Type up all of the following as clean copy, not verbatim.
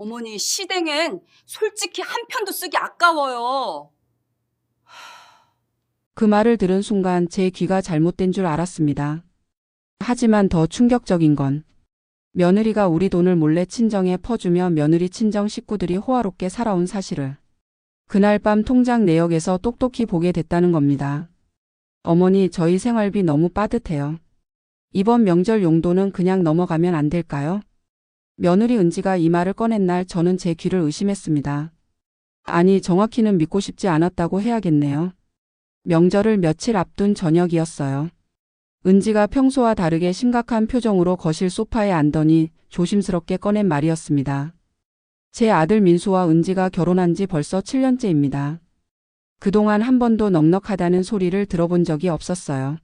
어머니, 시댁엔 솔직히 한 편도 쓰기 아까워요. 그 말을 들은 순간 제 귀가 잘못된 줄 알았습니다. 하지만 더 충격적인 건 며느리가 우리 돈을 몰래 친정에 퍼주며 며느리 친정 식구들이 호화롭게 살아온 사실을 그날 밤 통장 내역에서 똑똑히 보게 됐다는 겁니다. 어머니, 저희 생활비 너무 빠듯해요. 이번 명절 용돈은 그냥 넘어가면 안 될까요? 며느리 은지가 이 말을 꺼낸 날 저는 제 귀를 의심했습니다. 아니, 정확히는 믿고 싶지 않았다고 해야겠네요. 명절을 며칠 앞둔 저녁이었어요. 은지가 평소와 다르게 심각한 표정으로 거실 소파에 앉더니 조심스럽게 꺼낸 말이었습니다. 제 아들 민수와 은지가 결혼한 지 벌써 7년째입니다. 그동안 한 번도 넉넉하다는 소리를 들어본 적이 없었어요.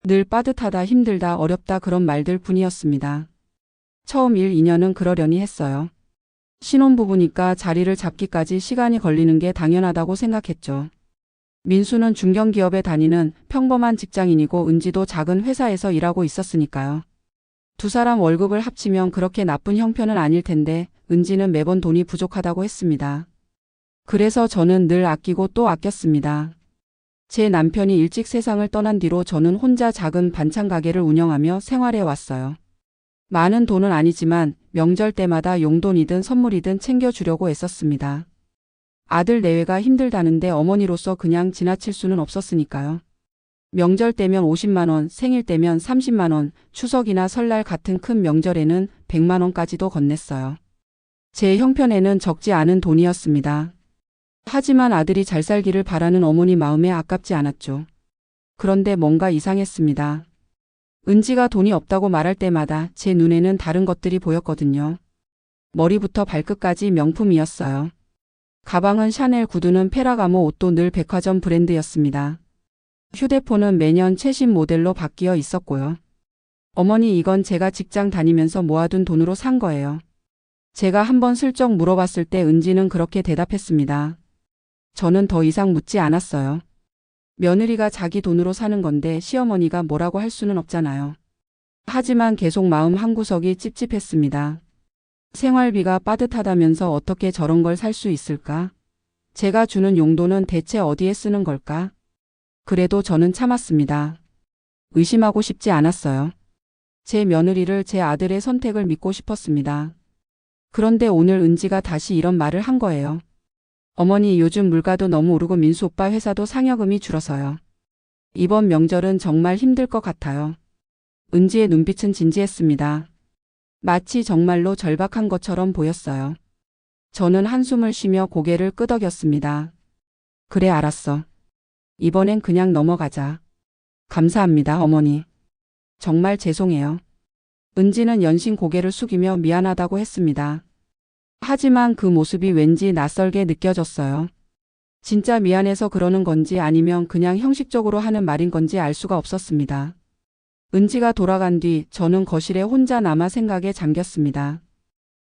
늘 빠듯하다, 힘들다, 어렵다 그런 말들 뿐이었습니다. 처음 1, 2년은 그러려니 했어요. 신혼부부니까 자리를 잡기까지 시간이 걸리는 게 당연하다고 생각했죠. 민수는 중견기업에 다니는 평범한 직장인이고 은지도 작은 회사에서 일하고 있었으니까요. 두 사람 월급을 합치면 그렇게 나쁜 형편은 아닐 텐데 은지는 매번 돈이 부족하다고 했습니다. 그래서 저는 늘 아끼고 또 아꼈습니다. 제 남편이 일찍 세상을 떠난 뒤로 저는 혼자 작은 반찬 가게를 운영하며 생활해 왔어요. 많은 돈은 아니지만 명절 때마다 용돈이든 선물이든 챙겨주려고 애썼습니다. 아들 내외가 힘들다는데 어머니로서 그냥 지나칠 수는 없었으니까요. 명절 때면 50만 원, 생일 때면 30만 원, 추석이나 설날 같은 큰 명절에는 100만 원까지도 건넸어요. 제 형편에는 적지 않은 돈이었습니다. 하지만 아들이 잘 살기를 바라는 어머니 마음에 아깝지 않았죠. 그런데 뭔가 이상했습니다. 은지가 돈이 없다고 말할 때마다 제 눈에는 다른 것들이 보였거든요. 머리부터 발끝까지 명품이었어요. 가방은 샤넬, 구두는 페라가모, 옷도 늘 백화점 브랜드였습니다. 휴대폰은 매년 최신 모델로 바뀌어 있었고요. 어머니, 이건 제가 직장 다니면서 모아둔 돈으로 산 거예요. 제가 한번 슬쩍 물어봤을 때 은지는 그렇게 대답했습니다. 저는 더 이상 묻지 않았어요. 며느리가 자기 돈으로 사는 건데 시어머니가 뭐라고 할 수는 없잖아요. 하지만 계속 마음 한구석이 찝찝했습니다. 생활비가 빠듯하다면서 어떻게 저런 걸 살 수 있을까? 제가 주는 용돈은 대체 어디에 쓰는 걸까? 그래도 저는 참았습니다. 의심하고 싶지 않았어요. 제 며느리를, 제 아들의 선택을 믿고 싶었습니다. 그런데 오늘 은지가 다시 이런 말을 한 거예요. 어머니, 요즘 물가도 너무 오르고 민수 오빠 회사도 상여금이 줄어서요. 이번 명절은 정말 힘들 것 같아요. 은지의 눈빛은 진지했습니다. 마치 정말로 절박한 것처럼 보였어요. 저는 한숨을 쉬며 고개를 끄덕였습니다. 그래, 알았어. 이번엔 그냥 넘어가자. 감사합니다, 어머니. 정말 죄송해요. 은지는 연신 고개를 숙이며 미안하다고 했습니다. 하지만 그 모습이 왠지 낯설게 느껴졌어요. 진짜 미안해서 그러는 건지 아니면 그냥 형식적으로 하는 말인 건지 알 수가 없었습니다. 은지가 돌아간 뒤 저는 거실에 혼자 남아 생각에 잠겼습니다.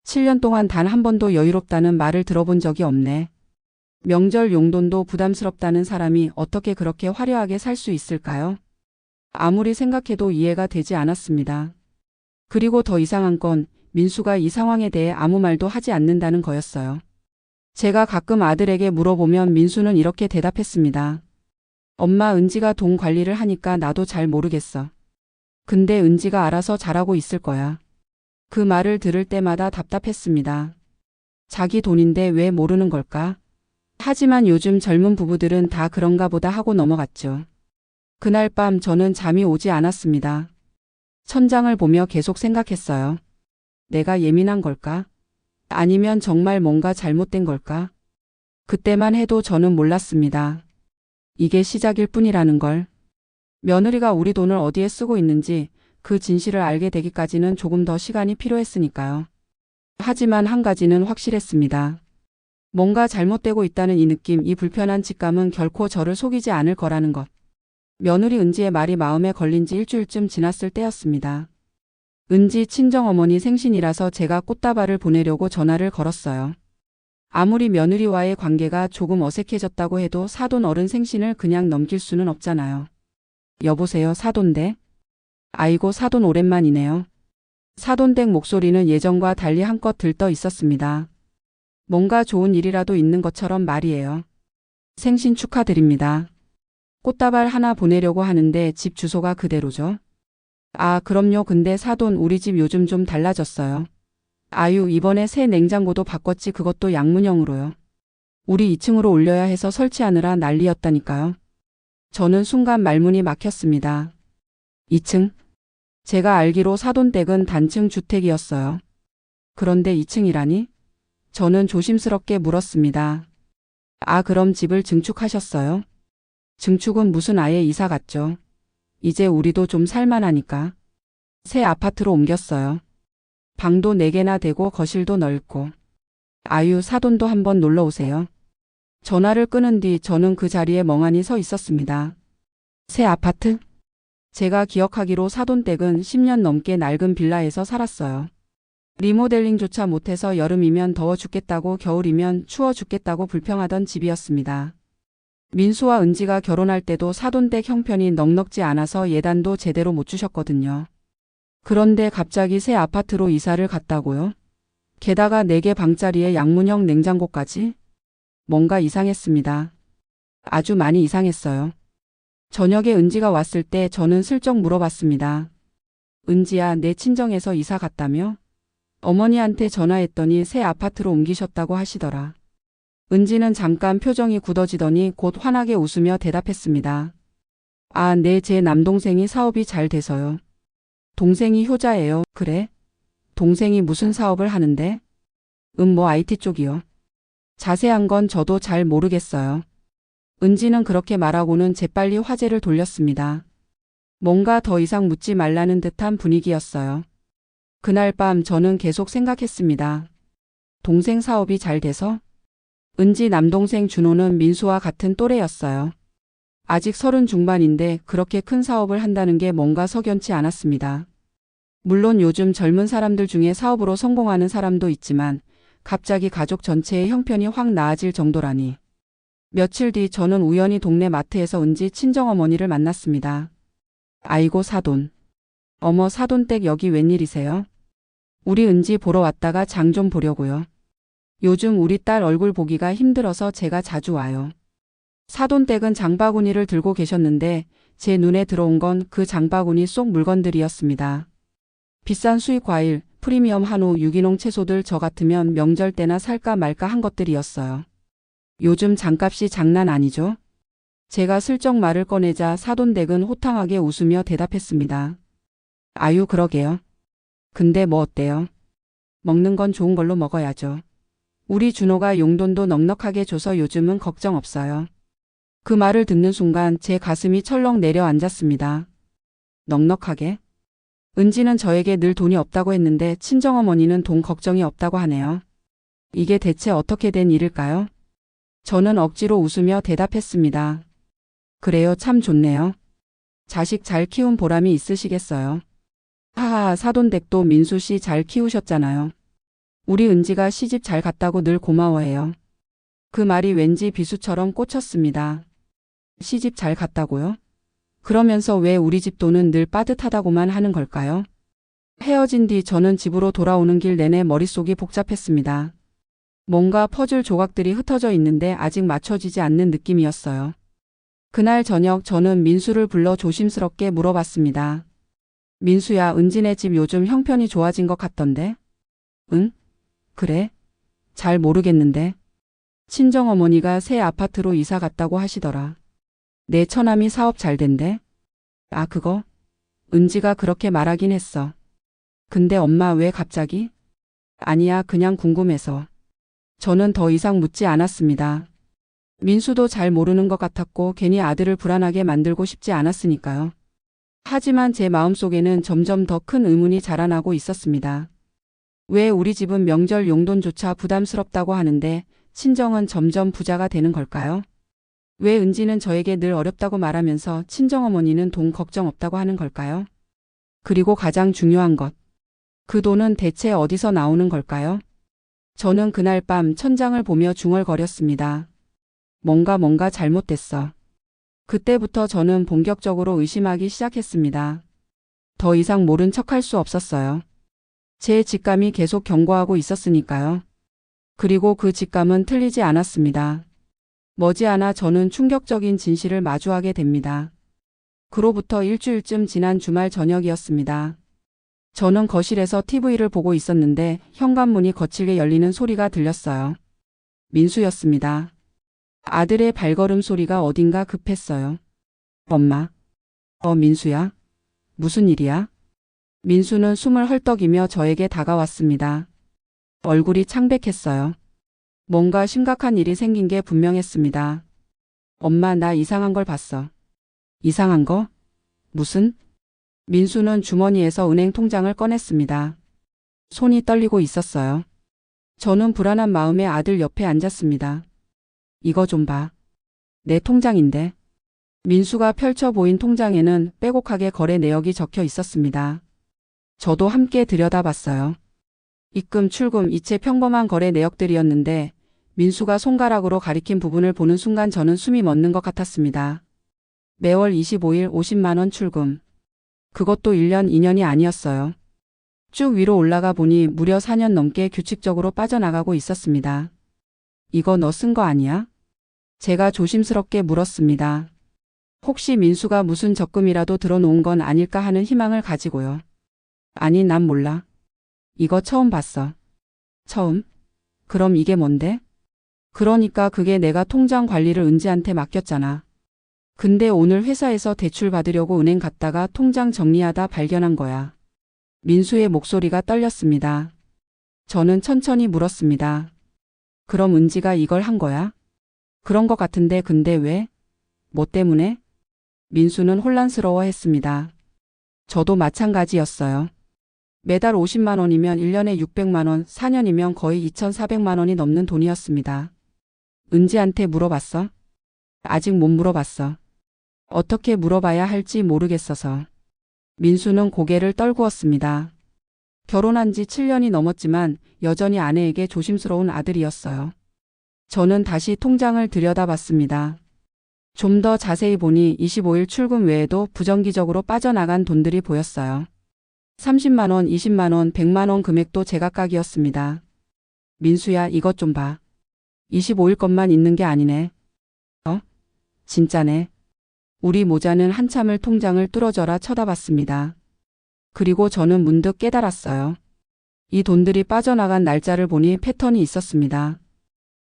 7년 동안 단 한 번도 여유롭다는 말을 들어본 적이 없네. 명절 용돈도 부담스럽다는 사람이 어떻게 그렇게 화려하게 살 수 있을까요? 아무리 생각해도 이해가 되지 않았습니다. 그리고 더 이상한 건 민수가 이 상황에 대해 아무 말도 하지 않는다는 거였어요. 제가 가끔 아들에게 물어보면 민수는 이렇게 대답했습니다. 엄마, 은지가 돈 관리를 하니까 나도 잘 모르겠어. 근데 은지가 알아서 잘하고 있을 거야. 그 말을 들을 때마다 답답했습니다. 자기 돈인데 왜 모르는 걸까? 하지만 요즘 젊은 부부들은 다 그런가 보다 하고 넘어갔죠. 그날 밤 저는 잠이 오지 않았습니다. 천장을 보며 계속 생각했어요. 내가 예민한 걸까? 아니면 정말 뭔가 잘못된 걸까? 그때만 해도 저는 몰랐습니다. 이게 시작일 뿐이라는 걸. 며느리가 우리 돈을 어디에 쓰고 있는지 그 진실을 알게 되기까지는 조금 더 시간이 필요했으니까요. 하지만 한 가지는 확실했습니다. 뭔가 잘못되고 있다는 이 느낌, 이 불편한 직감은 결코 저를 속이지 않을 거라는 것. 며느리 은지의 말이 마음에 걸린 지 일주일쯤 지났을 때였습니다. 은지 친정어머니 생신이라서 제가 꽃다발을 보내려고 전화를 걸었어요. 아무리 며느리와의 관계가 조금 어색해졌다고 해도 사돈 어른 생신을 그냥 넘길 수는 없잖아요. 여보세요, 사돈데? 아이고, 사돈 오랜만이네요. 사돈댁 목소리는 예전과 달리 한껏 들떠 있었습니다. 뭔가 좋은 일이라도 있는 것처럼 말이에요. 생신 축하드립니다. 꽃다발 하나 보내려고 하는데 집 주소가 그대로죠? 아, 그럼요. 근데 사돈 우리 집 요즘 좀 달라졌어요. 아유, 이번에 새 냉장고도 바꿨지. 그것도 양문형으로요. 우리 2층으로 올려야 해서 설치하느라 난리였다니까요. 저는 순간 말문이 막혔습니다. 2층? 제가 알기로 사돈댁은 단층 주택이었어요. 그런데 2층이라니? 저는 조심스럽게 물었습니다. 아, 그럼 집을 증축하셨어요? 증축은 무슨, 아예 이사 갔죠. 이제 우리도 좀 살만하니까. 새 아파트로 옮겼어요. 방도 4개나 되고 거실도 넓고. 아유, 사돈도 한번 놀러 오세요. 전화를 끊은 뒤 저는 그 자리에 멍하니 서 있었습니다. 새 아파트? 제가 기억하기로 사돈댁은 10년 넘게 낡은 빌라에서 살았어요. 리모델링조차 못해서 여름이면 더워 죽겠다고, 겨울이면 추워 죽겠다고 불평하던 집이었습니다. 민수와 은지가 결혼할 때도 사돈댁 형편이 넉넉지 않아서 예단도 제대로 못 주셨거든요. 그런데 갑자기 새 아파트로 이사를 갔다고요? 게다가 4개 방짜리에 양문형 냉장고까지? 뭔가 이상했습니다. 아주 많이 이상했어요. 저녁에 은지가 왔을 때 저는 슬쩍 물어봤습니다. 은지야, 내 친정에서 이사 갔다며? 어머니한테 전화했더니 새 아파트로 옮기셨다고 하시더라. 은지는 잠깐 표정이 굳어지더니 곧 환하게 웃으며 대답했습니다. 아, 네, 제 남동생이 사업이 잘 돼서요. 동생이 효자예요. 그래? 동생이 무슨 사업을 하는데? 뭐 IT 쪽이요. 자세한 건 저도 잘 모르겠어요. 은지는 그렇게 말하고는 재빨리 화제를 돌렸습니다. 뭔가 더 이상 묻지 말라는 듯한 분위기였어요. 그날 밤 저는 계속 생각했습니다. 동생 사업이 잘 돼서? 은지 남동생 준호는 민수와 같은 또래였어요. 아직 30 중반인데 그렇게 큰 사업을 한다는 게 뭔가 석연치 않았습니다. 물론 요즘 젊은 사람들 중에 사업으로 성공하는 사람도 있지만 갑자기 가족 전체의 형편이 확 나아질 정도라니. 며칠 뒤 저는 우연히 동네 마트에서 은지 친정어머니를 만났습니다. 아이고, 사돈. 어머, 사돈댁 여기 웬일이세요? 우리 은지 보러 왔다가 장 좀 보려고요. 요즘 우리 딸 얼굴 보기가 힘들어서 제가 자주 와요. 사돈댁은 장바구니를 들고 계셨는데 제 눈에 들어온 건 그 장바구니 속 물건들이었습니다. 비싼 수입 과일, 프리미엄 한우, 유기농 채소들, 저 같으면 명절 때나 살까 말까 한 것들이었어요. 요즘 장값이 장난 아니죠? 제가 슬쩍 말을 꺼내자 사돈댁은 호탕하게 웃으며 대답했습니다. 아유, 그러게요. 근데 뭐 어때요? 먹는 건 좋은 걸로 먹어야죠. 우리 준호가 용돈도 넉넉하게 줘서 요즘은 걱정 없어요. 그 말을 듣는 순간 제 가슴이 철렁 내려앉았습니다. 넉넉하게? 은지는 저에게 늘 돈이 없다고 했는데 친정어머니는 돈 걱정이 없다고 하네요. 이게 대체 어떻게 된 일일까요? 저는 억지로 웃으며 대답했습니다. 그래요, 참 좋네요. 자식 잘 키운 보람이 있으시겠어요. 하하, 사돈댁도 민수 씨 잘 키우셨잖아요. 우리 은지가 시집 잘 갔다고 늘 고마워해요. 그 말이 왠지 비수처럼 꽂혔습니다. 시집 잘 갔다고요? 그러면서 왜 우리 집 돈은 늘 빠듯하다고만 하는 걸까요? 헤어진 뒤 저는 집으로 돌아오는 길 내내 머릿속이 복잡했습니다. 뭔가 퍼즐 조각들이 흩어져 있는데 아직 맞춰지지 않는 느낌이었어요. 그날 저녁 저는 민수를 불러 조심스럽게 물어봤습니다. 민수야, 은지네 집 요즘 형편이 좋아진 것 같던데? 응? 그래? 잘 모르겠는데. 친정어머니가 새 아파트로 이사 갔다고 하시더라. 내 처남이 사업 잘 된대. 아, 그거? 은지가 그렇게 말하긴 했어. 근데 엄마 왜 갑자기? 아니야, 그냥 궁금해서. 저는 더 이상 묻지 않았습니다. 민수도 잘 모르는 것 같았고 괜히 아들을 불안하게 만들고 싶지 않았으니까요. 하지만 제 마음속에는 점점 더 큰 의문이 자라나고 있었습니다. 왜 우리 집은 명절 용돈조차 부담스럽다고 하는데 친정은 점점 부자가 되는 걸까요? 왜 은지는 저에게 늘 어렵다고 말하면서 친정어머니는 돈 걱정 없다고 하는 걸까요? 그리고 가장 중요한 것. 그 돈은 대체 어디서 나오는 걸까요? 저는 그날 밤 천장을 보며 중얼거렸습니다. 뭔가 잘못됐어. 그때부터 저는 본격적으로 의심하기 시작했습니다. 더 이상 모른 척할 수 없었어요. 제 직감이 계속 경고하고 있었으니까요. 그리고 그 직감은 틀리지 않았습니다. 머지않아 저는 충격적인 진실을 마주하게 됩니다. 그로부터 일주일쯤 지난 주말 저녁이었습니다. 저는 거실에서 TV를 보고 있었는데 현관문이 거칠게 열리는 소리가 들렸어요. 민수였습니다. 아들의 발걸음 소리가 어딘가 급했어요. 엄마. 민수야? 무슨 일이야? 민수는 숨을 헐떡이며 저에게 다가왔습니다. 얼굴이 창백했어요. 뭔가 심각한 일이 생긴 게 분명했습니다. 엄마, 나 이상한 걸 봤어. 이상한 거? 무슨? 민수는 주머니에서 은행 통장을 꺼냈습니다. 손이 떨리고 있었어요. 저는 불안한 마음에 아들 옆에 앉았습니다. 이거 좀 봐. 내 통장인데. 민수가 펼쳐 보인 통장에는 빼곡하게 거래 내역이 적혀 있었습니다. 저도 함께 들여다봤어요. 입금, 출금, 이체 평범한 거래 내역들이었는데 민수가 손가락으로 가리킨 부분을 보는 순간 저는 숨이 멎는 것 같았습니다. 매월 25일 50만 원 출금. 그것도 1년, 2년이 아니었어요. 쭉 위로 올라가 보니 무려 4년 넘게 규칙적으로 빠져나가고 있었습니다. 이거 너 쓴 거 아니야? 제가 조심스럽게 물었습니다. 혹시 민수가 무슨 적금이라도 들어놓은 건 아닐까 하는 희망을 가지고요. 아니, 난 몰라. 이거 처음 봤어. 처음? 그럼 이게 뭔데? 그러니까 그게 내가 통장 관리를 은지한테 맡겼잖아. 근데 오늘 회사에서 대출 받으려고 은행 갔다가 통장 정리하다 발견한 거야. 민수의 목소리가 떨렸습니다. 저는 천천히 물었습니다. 그럼 은지가 이걸 한 거야? 그런 것 같은데 근데 왜? 뭐 때문에? 민수는 혼란스러워했습니다. 저도 마찬가지였어요. 매달 50만 원이면 1년에 600만 원, 4년이면 거의 2,400만 원이 넘는 돈이었습니다. 은지한테 물어봤어? 아직 못 물어봤어. 어떻게 물어봐야 할지 모르겠어서. 민수는 고개를 떨구었습니다. 결혼한 지 7년이 넘었지만 여전히 아내에게 조심스러운 아들이었어요. 저는 다시 통장을 들여다봤습니다. 좀 더 자세히 보니 25일 출금 외에도 부정기적으로 빠져나간 돈들이 보였어요. 30만 원, 20만 원, 100만 원 금액도 제각각이었습니다. 민수야, 이것 좀 봐. 25일 것만 있는 게 아니네. 진짜네. 우리 모자는 한참을 통장을 뚫어져라 쳐다봤습니다. 그리고 저는 문득 깨달았어요. 이 돈들이 빠져나간 날짜를 보니 패턴이 있었습니다.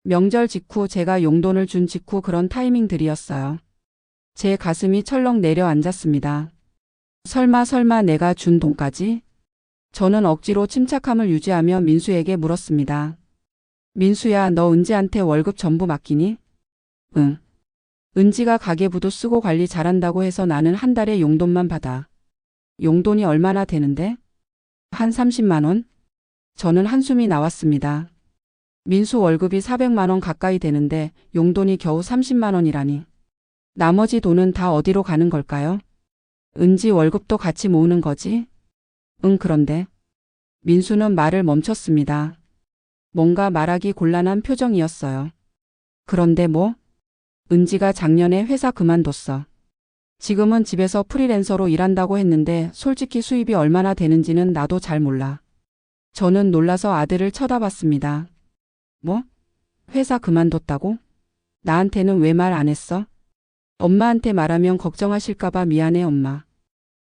명절 직후, 제가 용돈을 준 직후 그런 타이밍들이었어요. 제 가슴이 철렁 내려앉았습니다. 설마 내가 준 돈까지? 저는 억지로 침착함을 유지하며 민수에게 물었습니다. 민수야, 너 은지한테 월급 전부 맡기니? 응. 은지가 가계부도 쓰고 관리 잘한다고 해서 나는 한 달에 용돈만 받아. 용돈이 얼마나 되는데? 한 30만 원? 저는 한숨이 나왔습니다. 민수 월급이 400만 원 가까이 되는데 용돈이 겨우 30만 원이라니. 나머지 돈은 다 어디로 가는 걸까요? 은지 월급도 같이 모으는 거지? 응, 그런데. 민수는 말을 멈췄습니다. 뭔가 말하기 곤란한 표정이었어요. 그런데 뭐? 은지가 작년에 회사 그만뒀어. 지금은 집에서 프리랜서로 일한다고 했는데 솔직히 수입이 얼마나 되는지는 나도 잘 몰라. 저는 놀라서 아들을 쳐다봤습니다. 뭐? 회사 그만뒀다고? 나한테는 왜 말 안 했어? 엄마한테 말하면 걱정하실까봐 미안해, 엄마.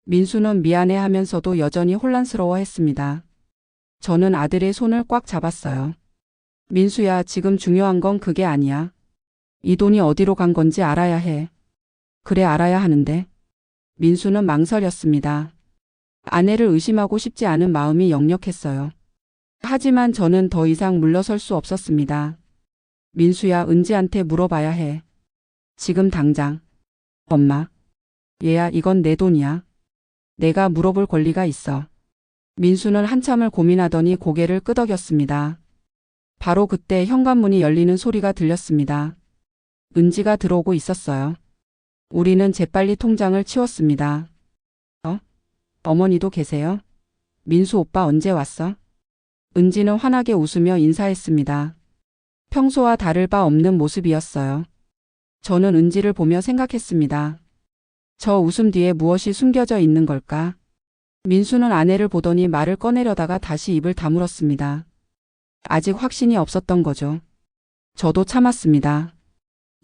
민수는 미안해 하면서도 여전히 혼란스러워했습니다. 저는 아들의 손을 꽉 잡았어요. 민수야, 지금 중요한 건 그게 아니야. 이 돈이 어디로 간 건지 알아야 해. 그래, 알아야 하는데. 민수는 망설였습니다. 아내를 의심하고 싶지 않은 마음이 역력했어요. 하지만 저는 더 이상 물러설 수 없었습니다. 민수야, 은지한테 물어봐야 해. 지금 당장. 엄마. 얘야, 이건 내 돈이야. 내가 물어볼 권리가 있어. 민수는 한참을 고민하더니 고개를 끄덕였습니다. 바로 그때 현관문이 열리는 소리가 들렸습니다. 은지가 들어오고 있었어요. 우리는 재빨리 통장을 치웠습니다. 어머니도 계세요? 민수 오빠 언제 왔어? 은지는 환하게 웃으며 인사했습니다. 평소와 다를 바 없는 모습이었어요. 저는 은지를 보며 생각했습니다. 저 웃음 뒤에 무엇이 숨겨져 있는 걸까? 민수는 아내를 보더니 말을 꺼내려다가 다시 입을 다물었습니다. 아직 확신이 없었던 거죠. 저도 참았습니다.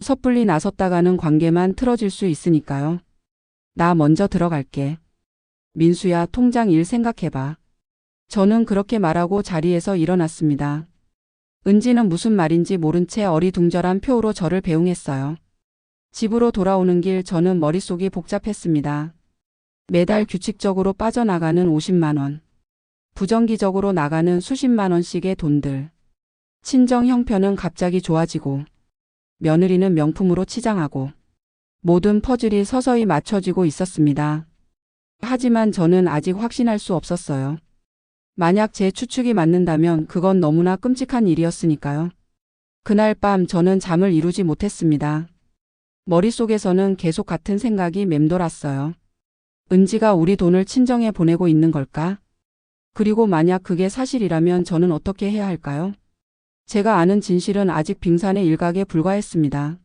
섣불리 나섰다가는 관계만 틀어질 수 있으니까요. 나 먼저 들어갈게. 민수야, 통장 일 생각해봐. 저는 그렇게 말하고 자리에서 일어났습니다. 은지는 무슨 말인지 모른 채 어리둥절한 표로 저를 배웅했어요. 집으로 돌아오는 길 저는 머릿속이 복잡했습니다. 매달 규칙적으로 빠져나가는 50만 원. 부정기적으로 나가는 수십만 원씩의 돈들. 친정 형편은 갑자기 좋아지고 며느리는 명품으로 치장하고 모든 퍼즐이 서서히 맞춰지고 있었습니다. 하지만 저는 아직 확신할 수 없었어요. 만약 제 추측이 맞는다면 그건 너무나 끔찍한 일이었으니까요. 그날 밤 저는 잠을 이루지 못했습니다. 머릿속에서는 계속 같은 생각이 맴돌았어요. 은지가 우리 돈을 친정에 보내고 있는 걸까? 그리고 만약 그게 사실이라면 저는 어떻게 해야 할까요? 제가 아는 진실은 아직 빙산의 일각에 불과했습니다.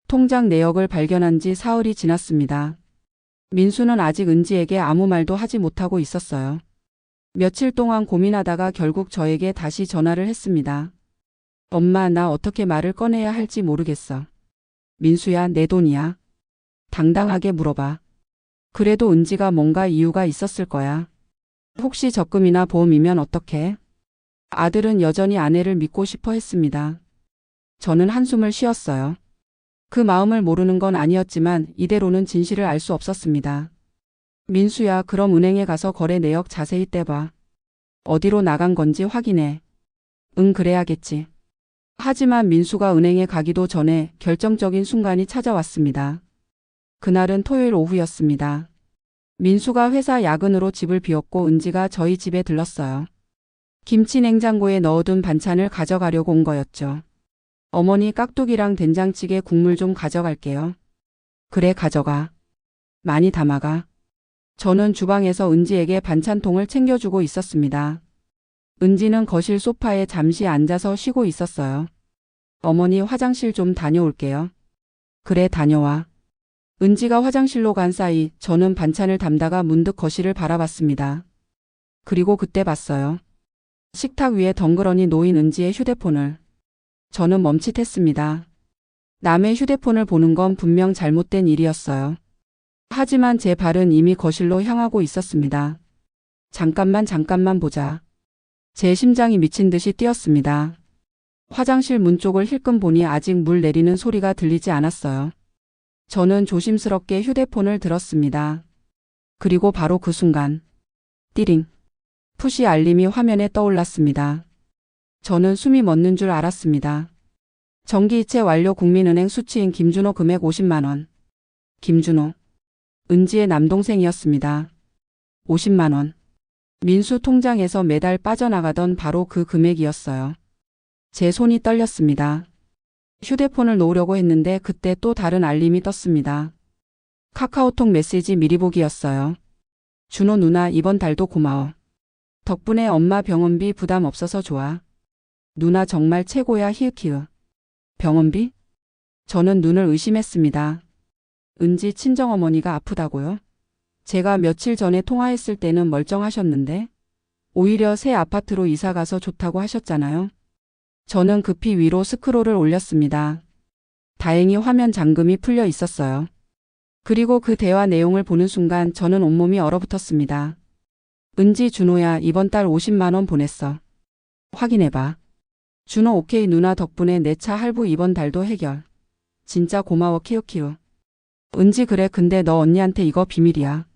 통장 내역을 발견한 지 사흘이 지났습니다. 민수는 아직 은지에게 아무 말도 하지 못하고 있었어요. 며칠 동안 고민하다가 결국 저에게 다시 전화를 했습니다. 엄마, 나 어떻게 말을 꺼내야 할지 모르겠어. 민수야, 내 돈이야. 당당하게 물어봐. 그래도 은지가 뭔가 이유가 있었을 거야. 혹시 적금이나 보험이면 어떡해? 아들은 여전히 아내를 믿고 싶어 했습니다. 저는 한숨을 쉬었어요. 그 마음을 모르는 건 아니었지만 이대로는 진실을 알 수 없었습니다. 민수야, 그럼 은행에 가서 거래 내역 자세히 떼봐. 어디로 나간 건지 확인해. 응, 그래야겠지. 하지만 민수가 은행에 가기도 전에 결정적인 순간이 찾아왔습니다. 그날은 토요일 오후였습니다. 민수가 회사 야근으로 집을 비웠고 은지가 저희 집에 들렀어요. 김치 냉장고에 넣어둔 반찬을 가져가려고 온 거였죠. 어머니, 깍두기랑 된장찌개 국물 좀 가져갈게요. 그래, 가져가. 많이 담아가. 저는 주방에서 은지에게 반찬통을 챙겨주고 있었습니다. 은지는 거실 소파에 잠시 앉아서 쉬고 있었어요. 어머니, 화장실 좀 다녀올게요. 그래, 다녀와. 은지가 화장실로 간 사이 저는 반찬을 담다가 문득 거실을 바라봤습니다. 그리고 그때 봤어요. 식탁 위에 덩그러니 놓인 은지의 휴대폰을. 저는 멈칫했습니다. 남의 휴대폰을 보는 건 분명 잘못된 일이었어요. 하지만 제 발은 이미 거실로 향하고 있었습니다. 잠깐만 보자. 제 심장이 미친 듯이 뛰었습니다. 화장실 문 쪽을 힐끔 보니 아직 물 내리는 소리가 들리지 않았어요. 저는 조심스럽게 휴대폰을 들었습니다. 그리고 바로 그 순간 띠링. 푸시 알림이 화면에 떠올랐습니다. 저는 숨이 멎는 줄 알았습니다. 정기이체 완료. 국민은행 수취인 김준호, 금액 50만 원. 김준호. 은지의 남동생이었습니다. 50만 원. 민수 통장에서 매달 빠져나가던 바로 그 금액이었어요. 제 손이 떨렸습니다. 휴대폰을 놓으려고 했는데 그때 또 다른 알림이 떴습니다. 카카오톡 메시지 미리 보기였어요. 준호 누나, 이번 달도 고마워. 덕분에 엄마 병원비 부담 없어서 좋아. 누나 정말 최고야. 히읗히읗. 병원비? 저는 눈을 의심했습니다. 은지 친정어머니가 아프다고요? 제가 며칠 전에 통화했을 때는 멀쩡하셨는데 오히려 새 아파트로 이사가서 좋다고 하셨잖아요. 저는 급히 위로 스크롤을 올렸습니다. 다행히 화면 잠금이 풀려 있었어요. 그리고 그 대화 내용을 보는 순간 저는 온몸이 얼어붙었습니다. 은지, 준호야, 이번 달 50만 원 보냈어. 확인해봐. 준호, 오케이. 누나 덕분에 내 차 할부 이번 달도 해결. 진짜 고마워. 키우키우. 은지, 그래. 근데 너 언니한테 이거 비밀이야.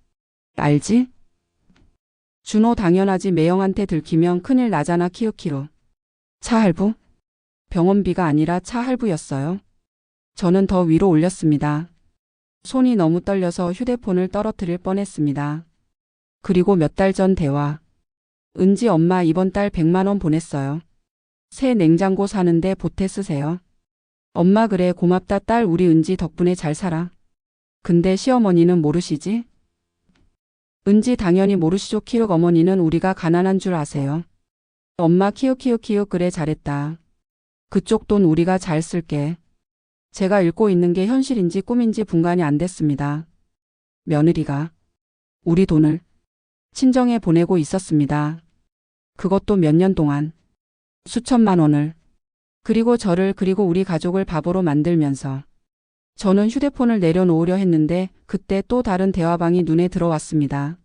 알지? 준호, 당연하지. 매형한테 들키면 큰일 나잖아. 키우키우. 차 할부? 병원비가 아니라 차 할부였어요. 저는 더 위로 올렸습니다. 손이 너무 떨려서 휴대폰을 떨어뜨릴 뻔했습니다. 그리고 몇 달 전 대화. 은지 엄마 이번 달 100만 원 보냈어요. 새 냉장고 사는데 보태 쓰세요. 엄마, 그래 고맙다 딸. 우리 은지 덕분에 잘 살아. 근데 시어머니는 모르시지? 은지, 당연히 모르시죠. 키읔. 어머니는 우리가 가난한 줄 아세요. 엄마, 키읔. 그래 잘했다. 그쪽 돈 우리가 잘 쓸게. 제가 읽고 있는 게 현실인지 꿈인지 분간이 안 됐습니다. 며느리가 우리 돈을 친정에 보내고 있었습니다. 그것도 몇 년 동안. 수천만 원을. 그리고 저를 그리고 우리 가족을 바보로 만들면서. 저는 휴대폰을 내려놓으려 했는데 그때 또 다른 대화방이 눈에 들어왔습니다.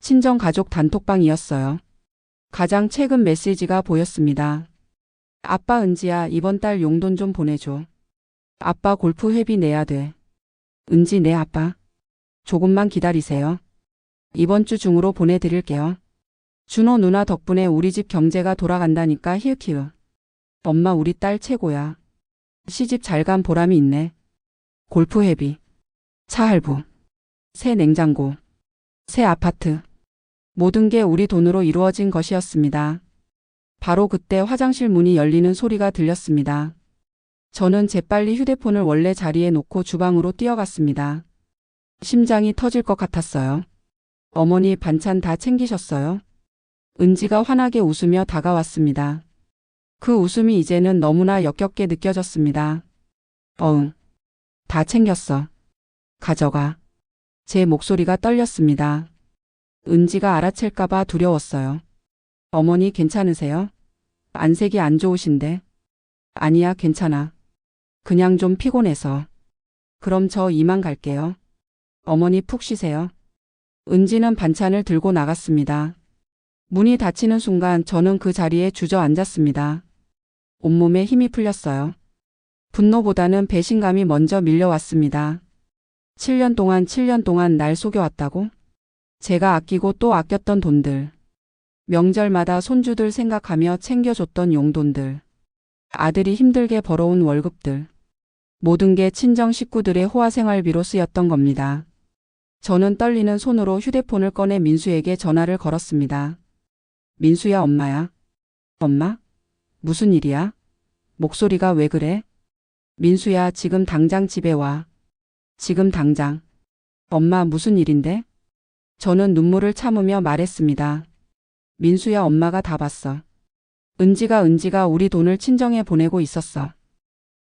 친정 가족 단톡방이었어요. 가장 최근 메시지가 보였습니다. 아빠 은지야, 이번 달 용돈 좀 보내줘. 아빠 골프 회비 내야 돼. 은지, 네 아빠. 조금만 기다리세요. 이번 주 중으로 보내드릴게요. 준호 누나 덕분에 우리 집 경제가 돌아간다니까 히읗히읗. 엄마 우리 딸 최고야. 시집 잘 간 보람이 있네. 골프 회비, 차 할부, 새 냉장고, 새 아파트. 모든 게 우리 돈으로 이루어진 것이었습니다. 바로 그때 화장실 문이 열리는 소리가 들렸습니다. 저는 재빨리 휴대폰을 원래 자리에 놓고 주방으로 뛰어갔습니다. 심장이 터질 것 같았어요. 어머니 반찬 다 챙기셨어요? 은지가 환하게 웃으며 다가왔습니다. 그 웃음이 이제는 너무나 역겹게 느껴졌습니다. 어응. 다 챙겼어. 가져가. 제 목소리가 떨렸습니다. 은지가 알아챌까봐 두려웠어요. 어머니 괜찮으세요? 안색이 안 좋으신데. 아니야, 괜찮아. 그냥 좀 피곤해서. 그럼 저 이만 갈게요. 어머니 푹 쉬세요. 은지는 반찬을 들고 나갔습니다. 문이 닫히는 순간 저는 그 자리에 주저앉았습니다. 온몸에 힘이 풀렸어요. 분노보다는 배신감이 먼저 밀려왔습니다. 7년 동안 날 속여왔다고? 제가 아끼고 또 아꼈던 돈들. 명절마다 손주들 생각하며 챙겨줬던 용돈들. 아들이 힘들게 벌어온 월급들. 모든 게 친정 식구들의 호화생활비로 쓰였던 겁니다. 저는 떨리는 손으로 휴대폰을 꺼내 민수에게 전화를 걸었습니다. 민수야, 엄마야. 엄마? 무슨 일이야? 목소리가 왜 그래? 민수야, 지금 당장 집에 와. 지금 당장. 엄마, 무슨 일인데? 저는 눈물을 참으며 말했습니다. 민수야, 엄마가 다 봤어. 은지가 우리 돈을 친정에 보내고 있었어.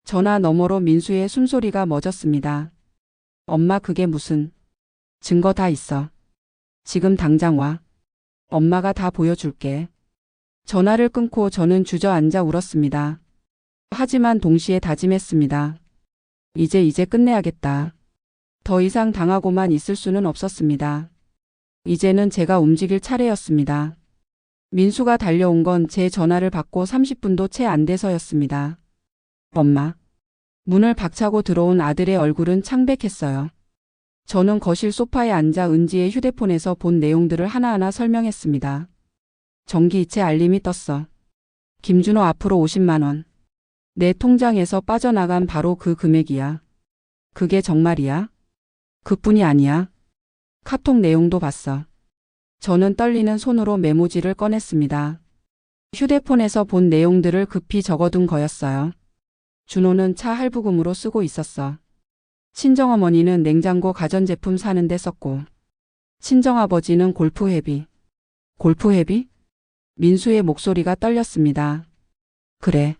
전화 너머로 민수의 숨소리가 멎었습니다. 엄마, 그게 무슨? 증거 다 있어. 지금 당장 와. 엄마가 다 보여줄게. 전화를 끊고 저는 주저앉아 울었습니다. 하지만 동시에 다짐했습니다. 이제 끝내야겠다. 더 이상 당하고만 있을 수는 없었습니다. 이제는 제가 움직일 차례였습니다. 민수가 달려온 건 제 전화를 받고 30분도 채 안 돼서였습니다. 엄마. 문을 박차고 들어온 아들의 얼굴은 창백했어요. 저는 거실 소파에 앉아 은지의 휴대폰에서 본 내용들을 하나하나 설명했습니다. 전기이체 알림이 떴어. 김준호 앞으로 50만 원. 내 통장에서 빠져나간 바로 그 금액이야. 그게 정말이야? 그뿐이 아니야. 카톡 내용도 봤어. 저는 떨리는 손으로 메모지를 꺼냈습니다. 휴대폰에서 본 내용들을 급히 적어둔 거였어요. 준호는 차 할부금으로 쓰고 있었어. 친정어머니는 냉장고 가전제품 사는데 썼고, 친정아버지는 골프 회비. 골프 회비? 민수의 목소리가 떨렸습니다. 그래.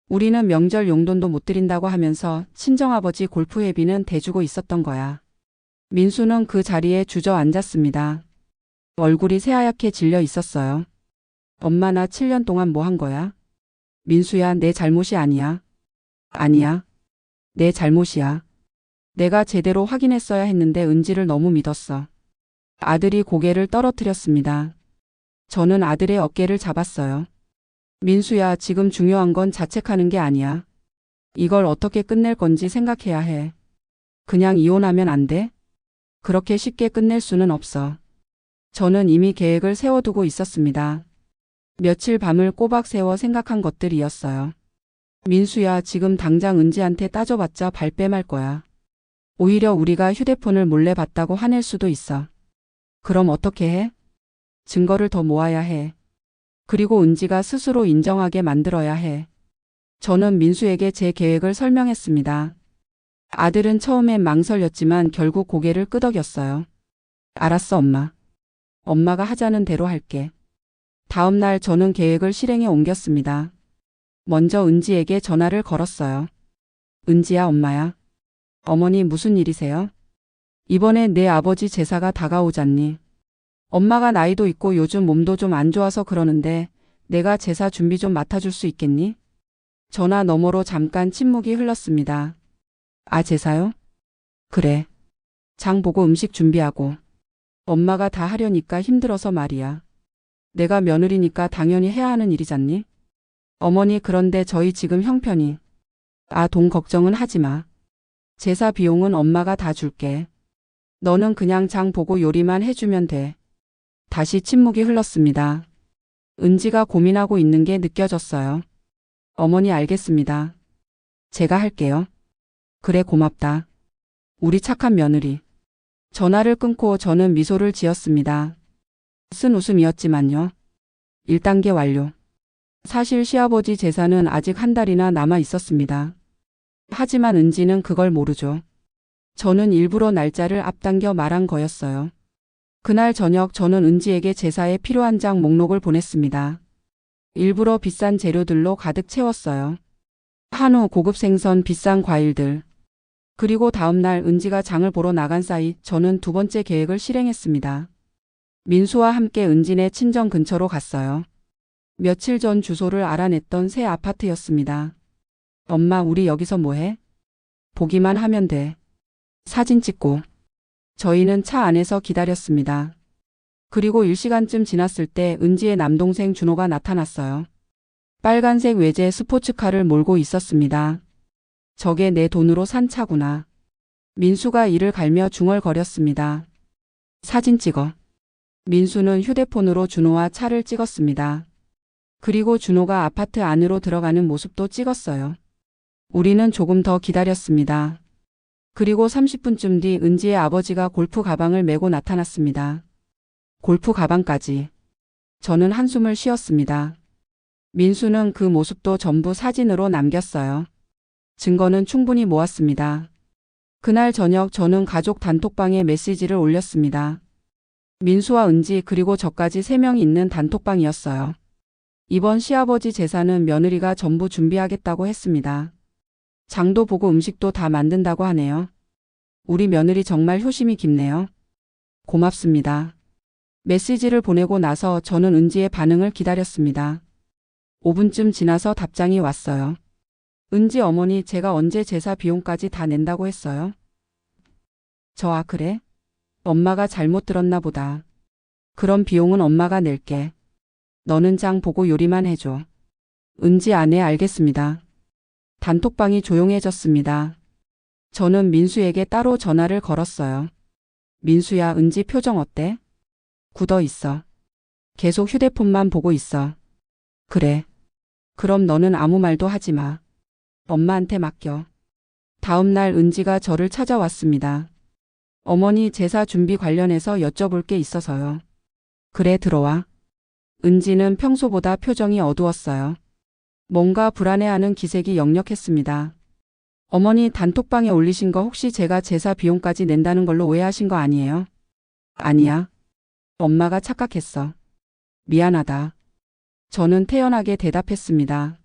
우리는 명절 용돈도 못 드린다고 하면서 친정아버지 골프 회비는 대주고 있었던 거야. 민수는 그 자리에 주저앉았습니다. 얼굴이 새하얗게 질려 있었어요. 엄마, 나 7년 동안 뭐 한 거야? 민수야, 내 잘못이 아니야. 아니야. 내 잘못이야. 내가 제대로 확인했어야 했는데 은지를 너무 믿었어. 아들이 고개를 떨어뜨렸습니다. 저는 아들의 어깨를 잡았어요. 민수야, 지금 중요한 건 자책하는 게 아니야. 이걸 어떻게 끝낼 건지 생각해야 해. 그냥 이혼하면 안 돼? 그렇게 쉽게 끝낼 수는 없어. 저는 이미 계획을 세워두고 있었습니다. 며칠 밤을 꼬박 세워 생각한 것들이었어요. 민수야, 지금 당장 은지한테 따져봤자 발뺌할 거야. 오히려 우리가 휴대폰을 몰래 봤다고 화낼 수도 있어. 그럼 어떻게 해? 증거를 더 모아야 해. 그리고 은지가 스스로 인정하게 만들어야 해. 저는 민수에게 제 계획을 설명했습니다. 아들은 처음엔 망설였지만 결국 고개를 끄덕였어요. 알았어, 엄마. 엄마가 하자는 대로 할게. 다음 날 저는 계획을 실행에 옮겼습니다. 먼저 은지에게 전화를 걸었어요. 은지야, 엄마야. 어머니 무슨 일이세요? 이번에 내 아버지 제사가 다가오잖니. 엄마가 나이도 있고 요즘 몸도 좀 안 좋아서 그러는데 내가 제사 준비 좀 맡아줄 수 있겠니? 전화 너머로 잠깐 침묵이 흘렀습니다. 아, 제사요? 그래. 장 보고 음식 준비하고. 엄마가 다 하려니까 힘들어서 말이야. 내가 며느리니까 당연히 해야 하는 일이잖니? 어머니, 그런데 저희 지금 형편이. 아, 돈 걱정은 하지 마. 제사 비용은 엄마가 다 줄게. 너는 그냥 장 보고 요리만 해주면 돼. 다시 침묵이 흘렀습니다. 은지가 고민하고 있는 게 느껴졌어요. 어머니, 알겠습니다. 제가 할게요. 그래, 고맙다. 우리 착한 며느리. 전화를 끊고 저는 미소를 지었습니다. 쓴 웃음이었지만요. 1단계 완료. 사실 시아버지 제사는 아직 한 달이나 남아 있었습니다. 하지만 은지는 그걸 모르죠. 저는 일부러 날짜를 앞당겨 말한 거였어요. 그날 저녁 저는 은지에게 제사에 필요한 장 목록을 보냈습니다. 일부러 비싼 재료들로 가득 채웠어요. 한우, 고급 생선, 비싼 과일들. 그리고 다음날 은지가 장을 보러 나간 사이 저는 두 번째 계획을 실행했습니다. 민수와 함께 은지네 친정 근처로 갔어요. 며칠 전 주소를 알아냈던 새 아파트였습니다. 엄마, 우리 여기서 뭐해? 보기만 하면 돼. 사진 찍고. 저희는 차 안에서 기다렸습니다. 그리고 1시간쯤 지났을 때 은지의 남동생 준호가 나타났어요. 빨간색 외제 스포츠카를 몰고 있었습니다. 저게 내 돈으로 산 차구나. 민수가 이를 갈며 중얼거렸습니다. 사진 찍어. 민수는 휴대폰으로 준호와 차를 찍었습니다. 그리고 준호가 아파트 안으로 들어가는 모습도 찍었어요. 우리는 조금 더 기다렸습니다. 그리고 30분쯤 뒤 은지의 아버지가 골프 가방을 메고 나타났습니다. 골프 가방까지. 저는 한숨을 쉬었습니다. 민수는 그 모습도 전부 사진으로 남겼어요. 증거는 충분히 모았습니다. 그날 저녁 저는 가족 단톡방에 메시지를 올렸습니다. 민수와 은지 그리고 저까지 3명이 있는 단톡방이었어요. 이번 시아버지 제사는 며느리가 전부 준비하겠다고 했습니다. 장도 보고 음식도 다 만든다고 하네요. 우리 며느리 정말 효심이 깊네요. 고맙습니다. 메시지를 보내고 나서 저는 은지의 반응을 기다렸습니다. 5분쯤 지나서 답장이 왔어요. 은지 어머니, 제가 언제 제사 비용까지 다 낸다고 했어요? 아, 그래? 엄마가 잘못 들었나 보다. 그럼 비용은 엄마가 낼게. 너는 장 보고 요리만 해줘. 은지, 아네, 알겠습니다. 단톡방이 조용해졌습니다. 저는 민수에게 따로 전화를 걸었어요. 민수야, 은지 표정 어때? 굳어 있어. 계속 휴대폰만 보고 있어. 그래. 그럼 너는 아무 말도 하지 마. 엄마한테 맡겨. 다음 날 은지가 저를 찾아왔습니다. 어머니, 제사 준비 관련해서 여쭤볼 게 있어서요. 그래, 들어와. 은지는 평소보다 표정이 어두웠어요. 뭔가 불안해하는 기색이 역력했습니다. 어머니, 단톡방에 올리신 거 혹시 제가 제사 비용까지 낸다는 걸로 오해하신 거 아니에요? 아니야. 엄마가 착각했어. 미안하다. 저는 태연하게 대답했습니다.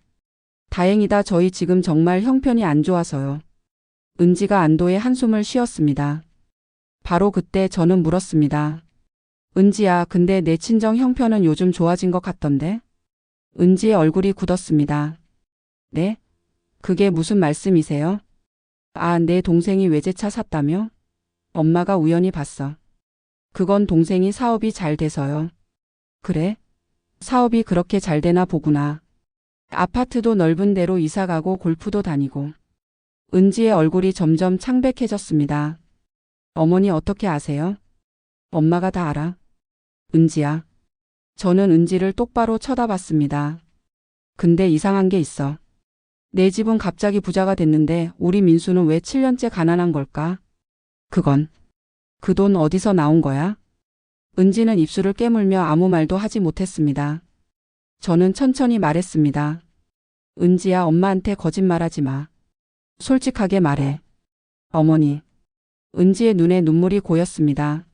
다행이다. 저희 지금 정말 형편이 안 좋아서요. 은지가 안도의 한숨을 쉬었습니다. 바로 그때 저는 물었습니다. 은지야, 근데 내 친정 형편은 요즘 좋아진 것 같던데? 은지의 얼굴이 굳었습니다. 네? 그게 무슨 말씀이세요? 아, 내 동생이 외제차 샀다며? 엄마가 우연히 봤어. 그건 동생이 사업이 잘 돼서요. 그래? 사업이 그렇게 잘 되나 보구나. 아파트도 넓은 데로 이사가고 골프도 다니고. 은지의 얼굴이 점점 창백해졌습니다. 어머니, 어떻게 아세요? 엄마가 다 알아. 은지야. 저는 은지를 똑바로 쳐다봤습니다. 근데 이상한 게 있어. 내 집은 갑자기 부자가 됐는데 우리 민수는 왜 7년째 가난한 걸까? 그건. 그 돈 어디서 나온 거야? 은지는 입술을 깨물며 아무 말도 하지 못했습니다. 저는 천천히 말했습니다. 은지야, 엄마한테 거짓말하지 마. 솔직하게 말해. 어머니. 은지의 눈에 눈물이 고였습니다.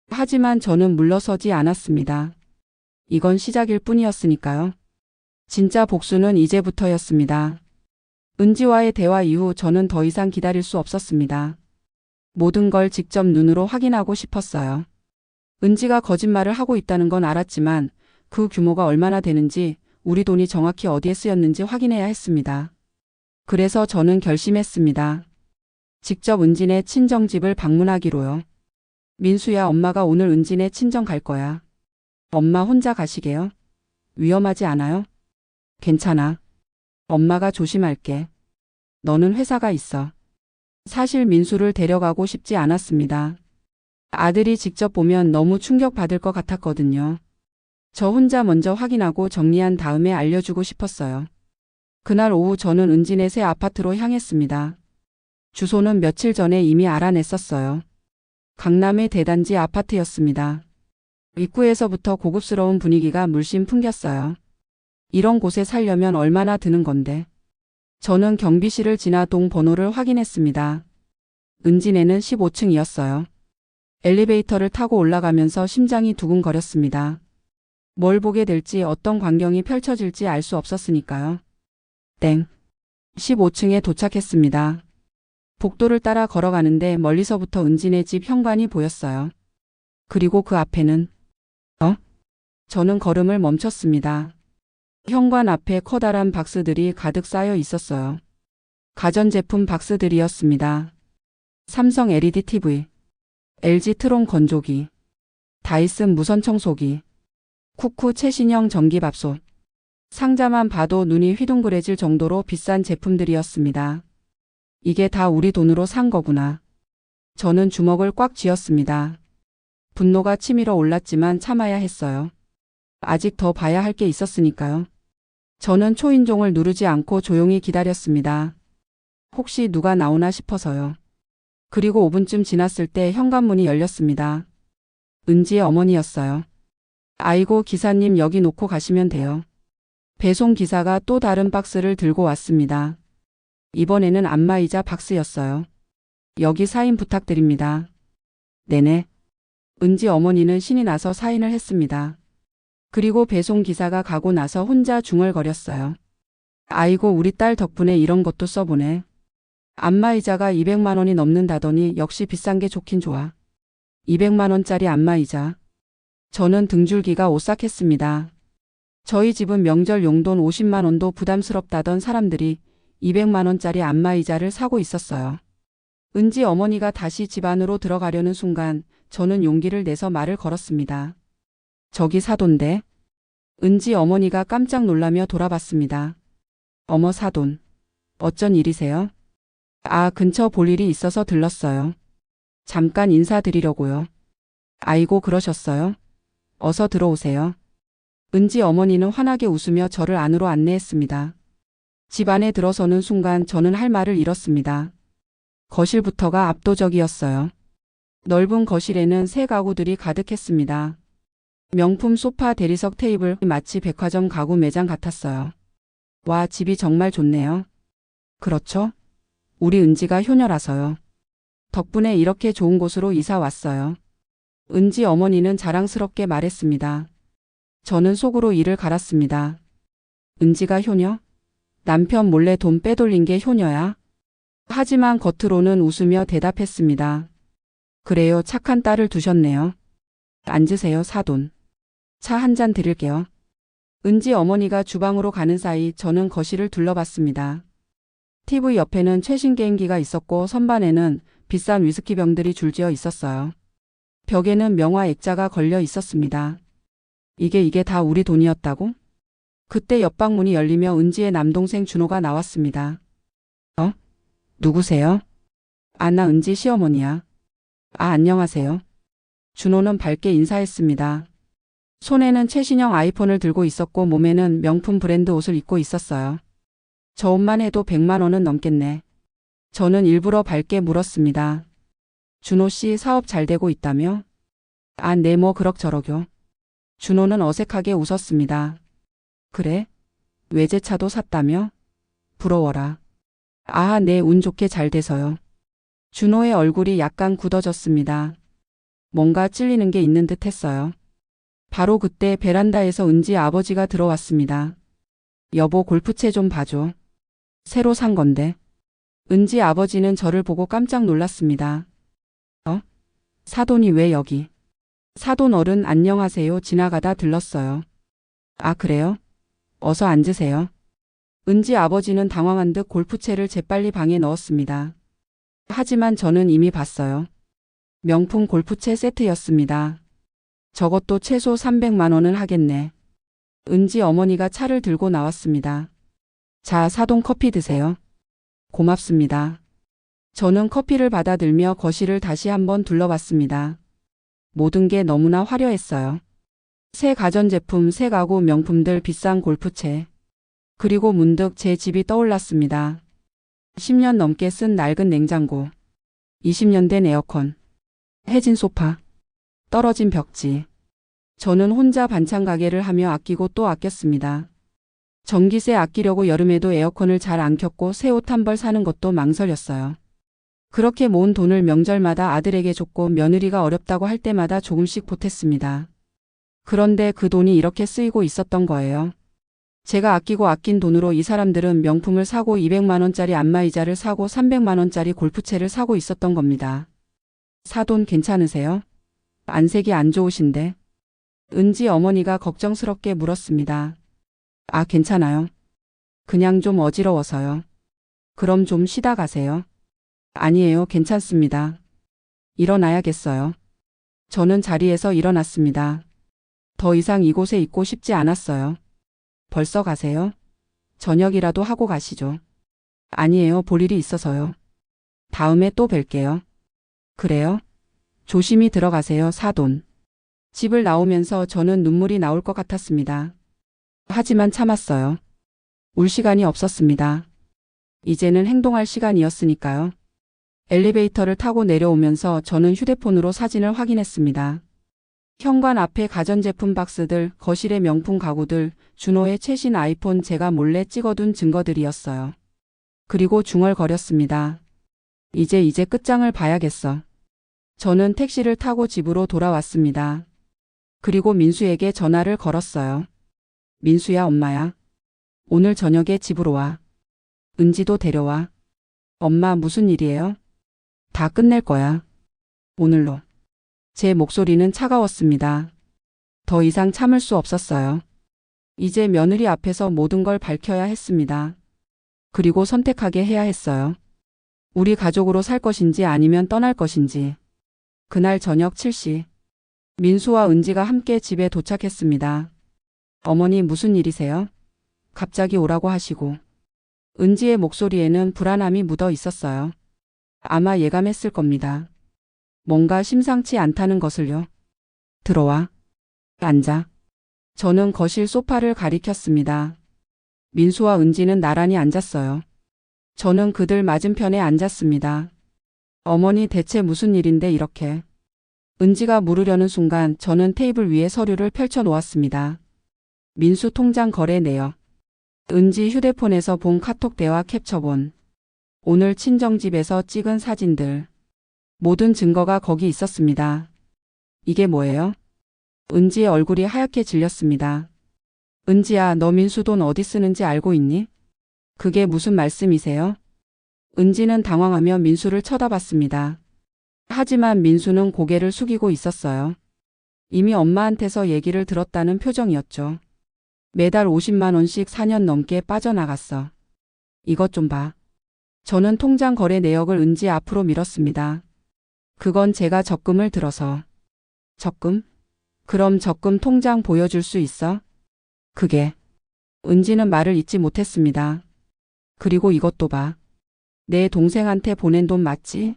하지만 저는 물러서지 않았습니다. 이건 시작일 뿐이었으니까요. 진짜 복수는 이제부터였습니다. 은지와의 대화 이후 저는 더 이상 기다릴 수 없었습니다. 모든 걸 직접 눈으로 확인하고 싶었어요. 은지가 거짓말을 하고 있다는 건 알았지만 그 규모가 얼마나 되는지, 우리 돈이 정확히 어디에 쓰였는지 확인해야 했습니다. 그래서 저는 결심했습니다. 직접 은진의 친정집을 방문하기로요. 민수야, 엄마가 오늘 은진의 친정 갈 거야. 엄마 혼자 가시게요? 위험하지 않아요? 괜찮아. 엄마가 조심할게. 너는 회사가 있어. 사실 민수를 데려가고 싶지 않았습니다. 아들이 직접 보면 너무 충격받을 것 같았거든요. 저 혼자 먼저 확인하고 정리한 다음에 알려주고 싶었어요. 그날 오후 저는 은진의 새 아파트로 향했습니다. 주소는 며칠 전에 이미 알아냈었어요. 강남의 대단지 아파트였습니다. 입구에서부터 고급스러운 분위기가 물씬 풍겼어요. 이런 곳에 살려면 얼마나 드는 건데. 저는 경비실을 지나 동 번호를 확인했습니다. 은진에는 15층이었어요. 엘리베이터를 타고 올라가면서 심장이 두근거렸습니다. 뭘 보게 될지, 어떤 광경이 펼쳐질지 알 수 없었으니까요. 땡. 15층에 도착했습니다. 복도를 따라 걸어가는데 멀리서부터 은진의 집 현관이 보였어요. 그리고 그 앞에는 저는 걸음을 멈췄습니다. 현관 앞에 커다란 박스들이 가득 쌓여 있었어요. 가전제품 박스들이었습니다. 삼성 LED TV, LG 트론 건조기, 다이슨 무선 청소기, 쿠쿠 최신형 전기밥솥. 상자만 봐도 눈이 휘둥그레질 정도로 비싼 제품들이었습니다. 이게 다 우리 돈으로 산 거구나. 저는 주먹을 꽉 쥐었습니다. 분노가 치밀어 올랐지만 참아야 했어요. 아직 더 봐야 할 게 있었으니까요. 저는 초인종을 누르지 않고 조용히 기다렸습니다. 혹시 누가 나오나 싶어서요. 그리고 5분쯤 지났을 때 현관문이 열렸습니다. 은지의 어머니였어요. 아이고, 기사님 여기 놓고 가시면 돼요. 배송 기사가 또 다른 박스를 들고 왔습니다. 이번에는 안마의자 박스였어요. 여기 사인 부탁드립니다. 네네. 은지 어머니는 신이 나서 사인을 했습니다. 그리고 배송 기사가 가고 나서 혼자 중얼거렸어요. 아이고, 우리 딸 덕분에 이런 것도 써보네. 안마의자가 200만 원이 넘는다더니 역시 비싼 게 좋긴 좋아. 200만 원짜리 안마의자. 저는 등줄기가 오싹했습니다. 저희 집은 명절 용돈 50만 원도 부담스럽다던 사람들이 200만 원짜리 안마의자를 사고 있었어요. 은지 어머니가 다시 집 안으로 들어가려는 순간 저는 용기를 내서 말을 걸었습니다. 저기 사돈데. 은지 어머니가 깜짝 놀라며 돌아봤습니다. 어머, 사돈. 어쩐 일이세요? 아, 근처 볼 일이 있어서 들렀어요. 잠깐 인사드리려고요. 아이고, 그러셨어요? 어서 들어오세요. 은지 어머니는 환하게 웃으며 저를 안으로 안내했습니다. 집 안에 들어서는 순간 저는 할 말을 잃었습니다. 거실부터가 압도적이었어요. 넓은 거실에는 새 가구들이 가득했습니다. 명품 소파, 대리석, 테이블, 마치 백화점 가구 매장 같았어요. 와, 집이 정말 좋네요. 그렇죠? 우리 은지가 효녀라서요. 덕분에 이렇게 좋은 곳으로 이사 왔어요. 은지 어머니는 자랑스럽게 말했습니다. 저는 속으로 이를 갈았습니다. 은지가 효녀? 남편 몰래 돈 빼돌린 게 효녀야? 하지만 겉으로는 웃으며 대답했습니다. 그래요, 착한 딸을 두셨네요. 앉으세요, 사돈. 차 한 잔 드릴게요. 은지 어머니가 주방으로 가는 사이 저는 거실을 둘러봤습니다. TV 옆에는 최신 게임기가 있었고 선반에는 비싼 위스키 병들이 줄지어 있었어요. 벽에는 명화 액자가 걸려 있었습니다. 이게 다 우리 돈이었다고? 그때 옆방 문이 열리며 은지의 남동생 준호가 나왔습니다. 누구세요? 아, 나 은지 시어머니야. 아, 안녕하세요. 준호는 밝게 인사했습니다. 손에는 최신형 아이폰을 들고 있었고 몸에는 명품 브랜드 옷을 입고 있었어요. 저 옷만 해도 100만 원은 넘겠네. 저는 일부러 밝게 물었습니다. 준호 씨 사업 잘 되고 있다며? 아, 네, 뭐 그럭저럭요. 준호는 어색하게 웃었습니다. 그래? 외제차도 샀다며? 부러워라. 아, 네, 운 좋게 잘 돼서요. 준호의 얼굴이 약간 굳어졌습니다. 뭔가 찔리는 게 있는 듯 했어요. 바로 그때 베란다에서 은지 아버지가 들어왔습니다. 여보, 골프채 좀 봐줘. 새로 산 건데. 은지 아버지는 저를 보고 깜짝 놀랐습니다. 사돈이 왜 여기? 사돈 어른 안녕하세요. 지나가다 들렀어요. 아, 그래요? 어서 앉으세요. 은지 아버지는 당황한 듯 골프채를 재빨리 방에 넣었습니다. 하지만 저는 이미 봤어요. 명품 골프채 세트였습니다. 저것도 최소 300만 원은 하겠네. 은지 어머니가 차를 들고 나왔습니다. 자, 사돈 커피 드세요. 고맙습니다. 저는 커피를 받아들며 거실을 다시 한번 둘러봤습니다. 모든 게 너무나 화려했어요. 새 가전제품, 새 가구 명품들, 비싼 골프채. 그리고 문득 제 집이 떠올랐습니다. 10년 넘게 쓴 낡은 냉장고. 20년 된 에어컨. 해진 소파. 떨어진 벽지. 저는 혼자 반찬 가게를 하며 아끼고 또 아꼈습니다. 전기세 아끼려고 여름에도 에어컨을 잘 안 켰고 새 옷 한 벌 사는 것도 망설였어요. 그렇게 모은 돈을 명절마다 아들에게 줬고 며느리가 어렵다고 할 때마다 조금씩 보탰습니다. 그런데 그 돈이 이렇게 쓰이고 있었던 거예요. 제가 아끼고 아낀 돈으로 이 사람들은 명품을 사고 200만 원짜리 안마의자를 사고 300만 원짜리 골프채를 사고 있었던 겁니다. 사돈 괜찮으세요? 안색이 안 좋으신데? 은지 어머니가 걱정스럽게 물었습니다. 아, 괜찮아요. 그냥 좀 어지러워서요. 그럼 좀 쉬다 가세요. 아니에요, 괜찮습니다. 일어나야겠어요. 저는 자리에서 일어났습니다. 더 이상 이곳에 있고 싶지 않았어요. 벌써 가세요? 저녁이라도 하고 가시죠. 아니에요, 볼 일이 있어서요. 다음에 또 뵐게요. 그래요? 조심히 들어가세요, 사돈. 집을 나오면서 저는 눈물이 나올 것 같았습니다. 하지만 참았어요. 울 시간이 없었습니다. 이제는 행동할 시간이었으니까요. 엘리베이터를 타고 내려오면서 저는 휴대폰으로 사진을 확인했습니다. 현관 앞에 가전제품 박스들, 거실의 명품 가구들, 준호의 최신 아이폰, 제가 몰래 찍어둔 증거들이었어요. 그리고 중얼거렸습니다. 이제 끝장을 봐야겠어. 저는 택시를 타고 집으로 돌아왔습니다. 그리고 민수에게 전화를 걸었어요. 민수야, 엄마야. 오늘 저녁에 집으로 와. 은지도 데려와. 엄마, 무슨 일이에요? 다 끝낼 거야. 오늘로. 제 목소리는 차가웠습니다. 더 이상 참을 수 없었어요. 이제 며느리 앞에서 모든 걸 밝혀야 했습니다. 그리고 선택하게 해야 했어요. 우리 가족으로 살 것인지 아니면 떠날 것인지. 그날 저녁 7시. 민수와 은지가 함께 집에 도착했습니다. 어머니, 무슨 일이세요? 갑자기 오라고 하시고. 은지의 목소리에는 불안함이 묻어 있었어요. 아마 예감했을 겁니다. 뭔가 심상치 않다는 것을요. 들어와. 앉아. 저는 거실 소파를 가리켰습니다. 민수와 은지는 나란히 앉았어요. 저는 그들 맞은편에 앉았습니다. 어머니, 대체 무슨 일인데 이렇게. 은지가 물으려는 순간 저는 테이블 위에 서류를 펼쳐 놓았습니다. 민수 통장 거래 내역. 은지 휴대폰에서 본 카톡 대화 캡처본. 오늘 친정집에서 찍은 사진들. 모든 증거가 거기 있었습니다. 이게 뭐예요? 은지의 얼굴이 하얗게 질렸습니다. 은지야, 너 민수 돈 어디 쓰는지 알고 있니? 그게 무슨 말씀이세요? 은지는 당황하며 민수를 쳐다봤습니다. 하지만 민수는 고개를 숙이고 있었어요. 이미 엄마한테서 얘기를 들었다는 표정이었죠. 매달 50만 원씩 4년 넘게 빠져나갔어. 이것 좀 봐. 저는 통장 거래 내역을 은지 앞으로 밀었습니다. 그건 제가 적금을 들어서. 적금? 그럼 적금 통장 보여줄 수 있어? 그게. 은지는 말을 잇지 못했습니다. 그리고 이것도 봐. 내 동생한테 보낸 돈 맞지?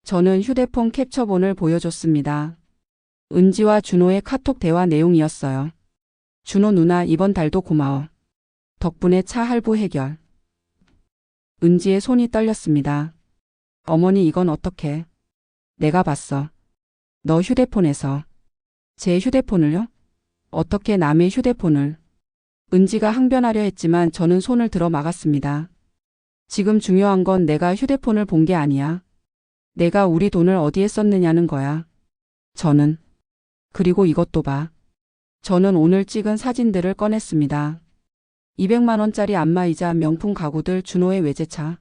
저는 휴대폰 캡처본을 보여줬습니다. 은지와 준호의 카톡 대화 내용이었어요. 준호 누나, 이번 달도 고마워. 덕분에 차 할부 해결. 은지의 손이 떨렸습니다. 어머니, 이건 어떻게? 내가 봤어. 너 휴대폰에서. 제 휴대폰을요? 어떻게 남의 휴대폰을? 은지가 항변하려 했지만 저는 손을 들어 막았습니다. 지금 중요한 건 내가 휴대폰을 본 게 아니야. 내가 우리 돈을 어디에 썼느냐는 거야. 저는. 그리고 이것도 봐. 저는 오늘 찍은 사진들을 꺼냈습니다. 200만 원짜리 안마의자, 명품 가구들, 준호의 외제차.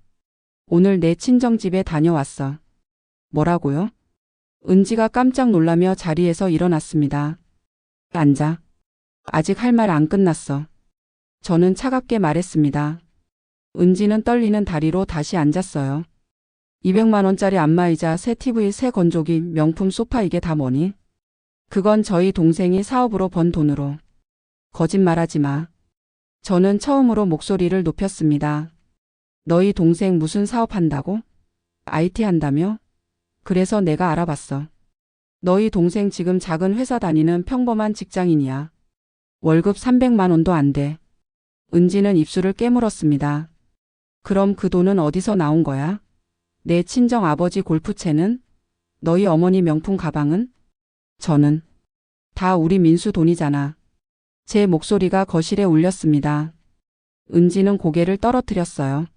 오늘 내 친정집에 다녀왔어. 뭐라고요? 은지가 깜짝 놀라며 자리에서 일어났습니다. 앉아. 아직 할 말 안 끝났어. 저는 차갑게 말했습니다. 은지는 떨리는 다리로 다시 앉았어요. 200만 원짜리 안마의자, 새 TV, 새 건조기, 명품 소파 이게 다 뭐니? 그건 저희 동생이 사업으로 번 돈으로. 거짓말하지 마. 저는 처음으로 목소리를 높였습니다. 너희 동생 무슨 사업한다고? IT 한다며? 그래서 내가 알아봤어. 너희 동생 지금 작은 회사 다니는 평범한 직장인이야. 월급 300만 원도 안 돼. 은지는 입술을 깨물었습니다. 그럼 그 돈은 어디서 나온 거야? 내 친정 아버지 골프채는? 너희 어머니 명품 가방은? 저는 다 우리 민수 돈이잖아. 제 목소리가 거실에 울렸습니다. 은지는 고개를 떨어뜨렸어요.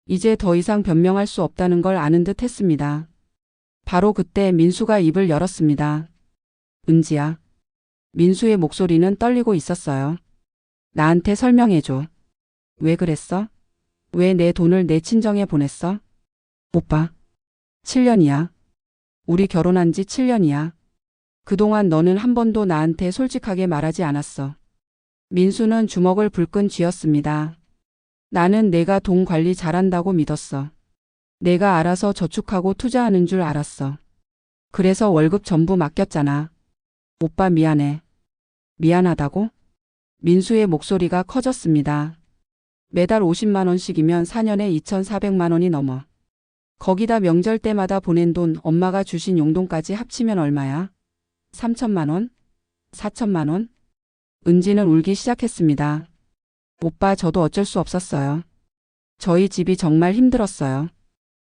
이제 더 이상 변명할 수 없다는 걸 아는 듯 했습니다. 바로 그때 민수가 입을 열었습니다. 은지야. 민수의 목소리는 떨리고 있었어요. 나한테 설명해줘. 왜 그랬어? 왜 내 돈을 내 친정에 보냈어? 오빠. 7년이야. 우리 결혼한 지 7년이야. 그동안 너는 한 번도 나한테 솔직하게 말하지 않았어. 민수는 주먹을 불끈 쥐었습니다. 나는 내가 돈 관리 잘한다고 믿었어. 내가 알아서 저축하고 투자하는 줄 알았어. 그래서 월급 전부 맡겼잖아. 오빠 미안해. 미안하다고? 민수의 목소리가 커졌습니다. 매달 50만 원씩이면 4년에 2,400만 원이 넘어. 거기다 명절 때마다 보낸 돈, 엄마가 주신 용돈까지 합치면 얼마야? 3천만 원? 4천만 원? 은지는 울기 시작했습니다. 오빠 저도 어쩔 수 없었어요. 저희 집이 정말 힘들었어요.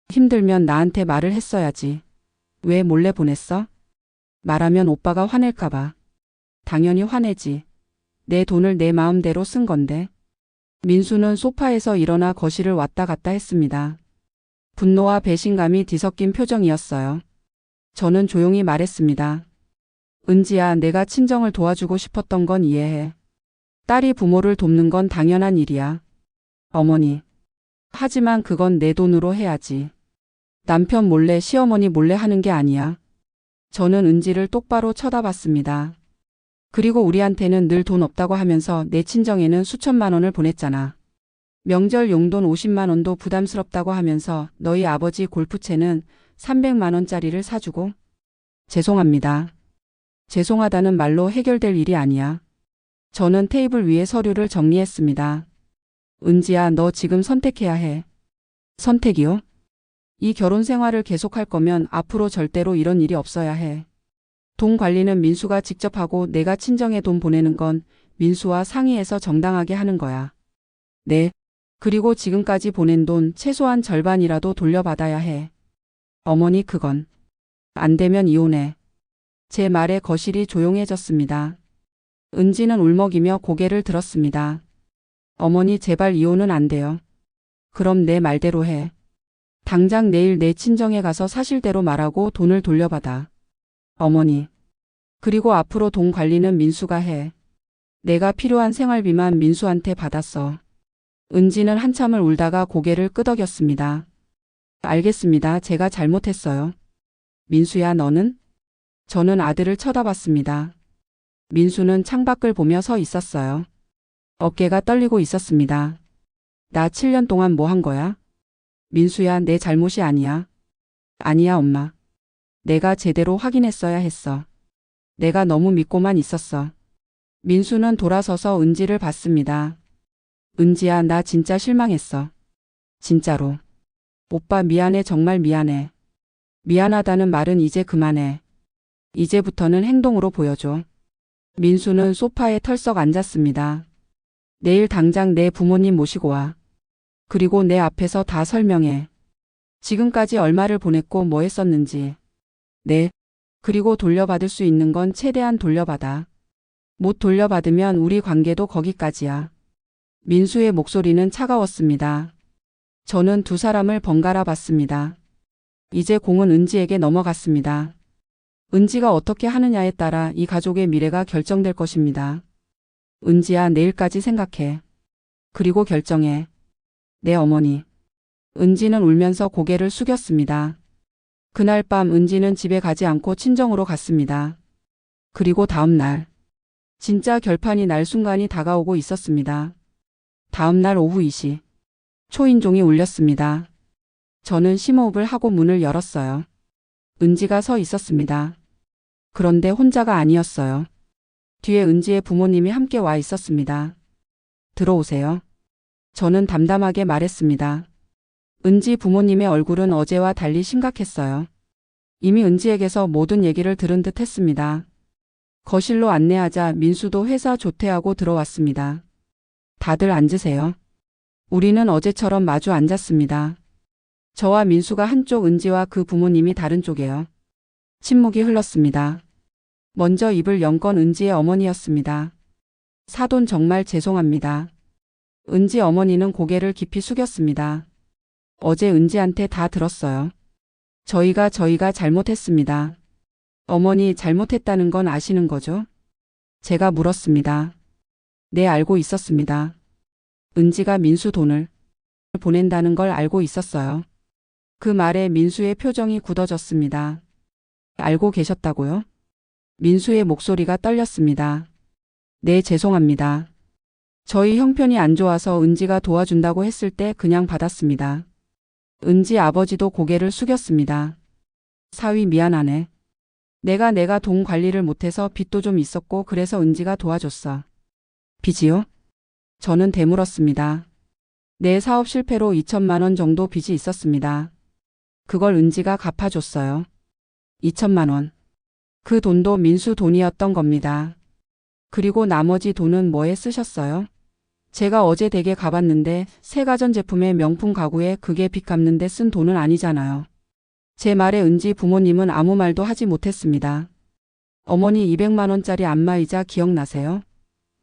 힘들면 나한테 말을 했어야지. 왜 몰래 보냈어? 말하면 오빠가 화낼까봐. 당연히 화내지. 내 돈을 내 마음대로 쓴 건데. 민수는 소파에서 일어나 거실을 왔다 갔다 했습니다. 분노와 배신감이 뒤섞인 표정이었어요. 저는 조용히 말했습니다. 은지야, 내가 친정을 도와주고 싶었던 건 이해해. 딸이 부모를 돕는 건 당연한 일이야. 어머니. 하지만 그건 내 돈으로 해야지. 남편 몰래, 시어머니 몰래 하는 게 아니야. 저는 은지를 똑바로 쳐다봤습니다. 그리고 우리한테는 늘 돈 없다고 하면서 내 친정에는 수천만 원을 보냈잖아. 명절 용돈 50만 원도 부담스럽다고 하면서 너희 아버지 골프채는 300만 원짜리를 사주고. 죄송합니다. 죄송하다는 말로 해결될 일이 아니야. 저는 테이블 위에 서류를 정리했습니다. 은지야, 너 지금 선택해야 해. 선택이요? 이 결혼 생활을 계속할 거면 앞으로 절대로 이런 일이 없어야 해. 돈 관리는 민수가 직접 하고 내가 친정에 돈 보내는 건 민수와 상의해서 정당하게 하는 거야. 네. 그리고 지금까지 보낸 돈 최소한 절반이라도 돌려받아야 해. 어머니 그건. 안 되면 이혼해. 제 말에 거실이 조용해졌습니다. 은지는 울먹이며 고개를 들었습니다. 어머니 제발 이혼은 안 돼요. 그럼 내 말대로 해. 당장 내일 내 친정에 가서 사실대로 말하고 돈을 돌려받아. 어머니. 그리고 앞으로 돈 관리는 민수가 해. 내가 필요한 생활비만 민수한테 받았어. 은지는 한참을 울다가 고개를 끄덕였습니다. 알겠습니다. 제가 잘못했어요. 민수야, 너는? 저는 아들을 쳐다봤습니다. 민수는 창밖을 보며 서 있었어요. 어깨가 떨리고 있었습니다. 나 7년 동안 뭐 한 거야? 민수야, 내 잘못이 아니야. 아니야, 엄마. 내가 제대로 확인했어야 했어. 내가 너무 믿고만 있었어. 민수는 돌아서서 은지를 봤습니다. 은지야, 나 진짜 실망했어. 진짜로. 오빠 미안해, 정말 미안해. 미안하다는 말은 이제 그만해. 이제부터는 행동으로 보여줘. 민수는 소파에 털썩 앉았습니다. 내일 당장 내 부모님 모시고 와. 그리고 내 앞에서 다 설명해. 지금까지 얼마를 보냈고 뭐 했었는지. 네. 그리고 돌려받을 수 있는 건 최대한 돌려받아. 못 돌려받으면 우리 관계도 거기까지야. 민수의 목소리는 차가웠습니다. 저는 두 사람을 번갈아 봤습니다. 이제 공은 은지에게 넘어갔습니다. 은지가 어떻게 하느냐에 따라 이 가족의 미래가 결정될 것입니다. 은지야, 내일까지 생각해. 그리고 결정해. 내 어머니. 은지는 울면서 고개를 숙였습니다. 그날 밤 은지는 집에 가지 않고 친정으로 갔습니다. 그리고 다음 날. 진짜 결판이 날 순간이 다가오고 있었습니다. 다음 날 오후 2시. 초인종이 울렸습니다. 저는 심호흡을 하고 문을 열었어요. 은지가 서 있었습니다. 그런데 혼자가 아니었어요. 뒤에 은지의 부모님이 함께 와 있었습니다. 들어오세요. 저는 담담하게 말했습니다. 은지 부모님의 얼굴은 어제와 달리 심각했어요. 이미 은지에게서 모든 얘기를 들은 듯 했습니다. 거실로 안내하자 민수도 회사 조퇴하고 들어왔습니다. 다들 앉으세요. 우리는 어제처럼 마주 앉았습니다. 저와 민수가 한쪽, 은지와 그 부모님이 다른 쪽에요. 침묵이 흘렀습니다. 먼저 입을 연 건 은지의 어머니였습니다. 사돈 정말 죄송합니다. 은지 어머니는 고개를 깊이 숙였습니다. 어제 은지한테 다 들었어요. 저희가 잘못했습니다. 어머니, 잘못했다는 건 아시는 거죠? 제가 물었습니다. 네, 알고 있었습니다. 은지가 민수 돈을 보낸다는 걸 알고 있었어요. 그 말에 민수의 표정이 굳어졌습니다. 알고 계셨다고요? 민수의 목소리가 떨렸습니다. 네, 죄송합니다. 저희 형편이 안 좋아서 은지가 도와준다고 했을 때 그냥 받았습니다. 은지 아버지도 고개를 숙였습니다. 사위, 미안하네. 내가 돈 관리를 못해서 빚도 좀 있었고 그래서 은지가 도와줬어. 빚이요? 저는 되물었습니다. 내 사업 실패로 2천만 원 정도 빚이 있었습니다. 그걸 은지가 갚아줬어요. 2천만 원. 그 돈도 민수 돈이었던 겁니다. 그리고 나머지 돈은 뭐에 쓰셨어요? 제가 어제 댁에 가봤는데 새 가전제품의 명품 가구에 그게 빚 갚는 데 쓴 돈은 아니잖아요. 제 말에 은지 부모님은 아무 말도 하지 못했습니다. 어머니 200만 원짜리 안마의자 기억나세요?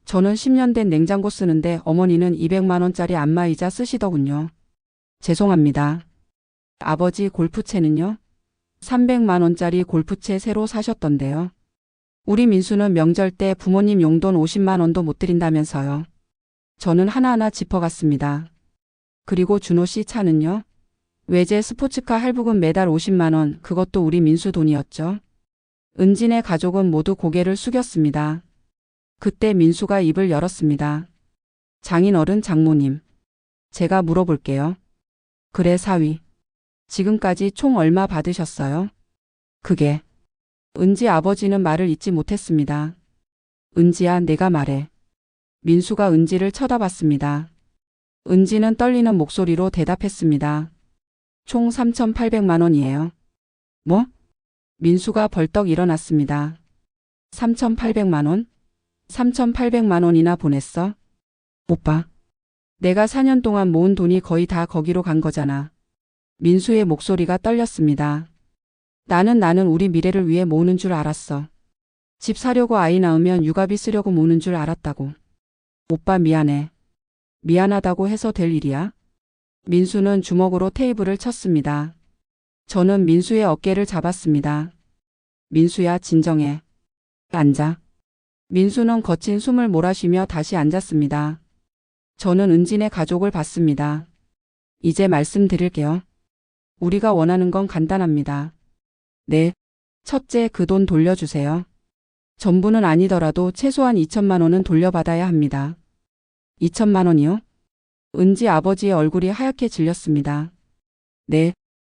저는 10년 된 냉장고 쓰는데 어머니는 200만 원짜리 안마의자 쓰시더군요. 죄송합니다. 아버지, 골프채는요? 300만 원짜리 골프채 새로 사셨던데요. 우리 민수는 명절 때 부모님 용돈 50만 원도 못 드린다면서요. 저는 하나하나 짚어갔습니다. 그리고 준호 씨 차는요? 외제 스포츠카 할부금 매달 50만 원, 그것도 우리 민수 돈이었죠. 은진의 가족은 모두 고개를 숙였습니다. 그때 민수가 입을 열었습니다. 장인어른, 장모님. 제가 물어볼게요. 그래, 사위. 지금까지 총 얼마 받으셨어요? 그게. 은지 아버지는 말을 잇지 못했습니다. 은지야, 내가 말해. 민수가 은지를 쳐다봤습니다. 은지는 떨리는 목소리로 대답했습니다. 총 3,800만 원이에요. 뭐? 민수가 벌떡 일어났습니다. 3,800만 원? 3,800만 원이나 보냈어? 오빠. 내가 4년 동안 모은 돈이 거의 다 거기로 간 거잖아. 민수의 목소리가 떨렸습니다. 나는 우리 미래를 위해 모으는 줄 알았어. 집 사려고 아이 낳으면 육아비 쓰려고 모으는 줄 알았다고. 오빠 미안해. 미안하다고 해서 될 일이야? 민수는 주먹으로 테이블을 쳤습니다. 저는 민수의 어깨를 잡았습니다. 민수야, 진정해. 앉아. 민수는 거친 숨을 몰아쉬며 다시 앉았습니다. 저는 은진의 가족을 봤습니다. 이제 말씀드릴게요. 우리가 원하는 건 간단합니다. 네. 첫째, 그 돈 돌려주세요. 전부는 아니더라도 최소한 2천만 원은 돌려받아야 합니다. 2천만 원이요? 은지 아버지의 얼굴이 하얗게 질렸습니다. 네.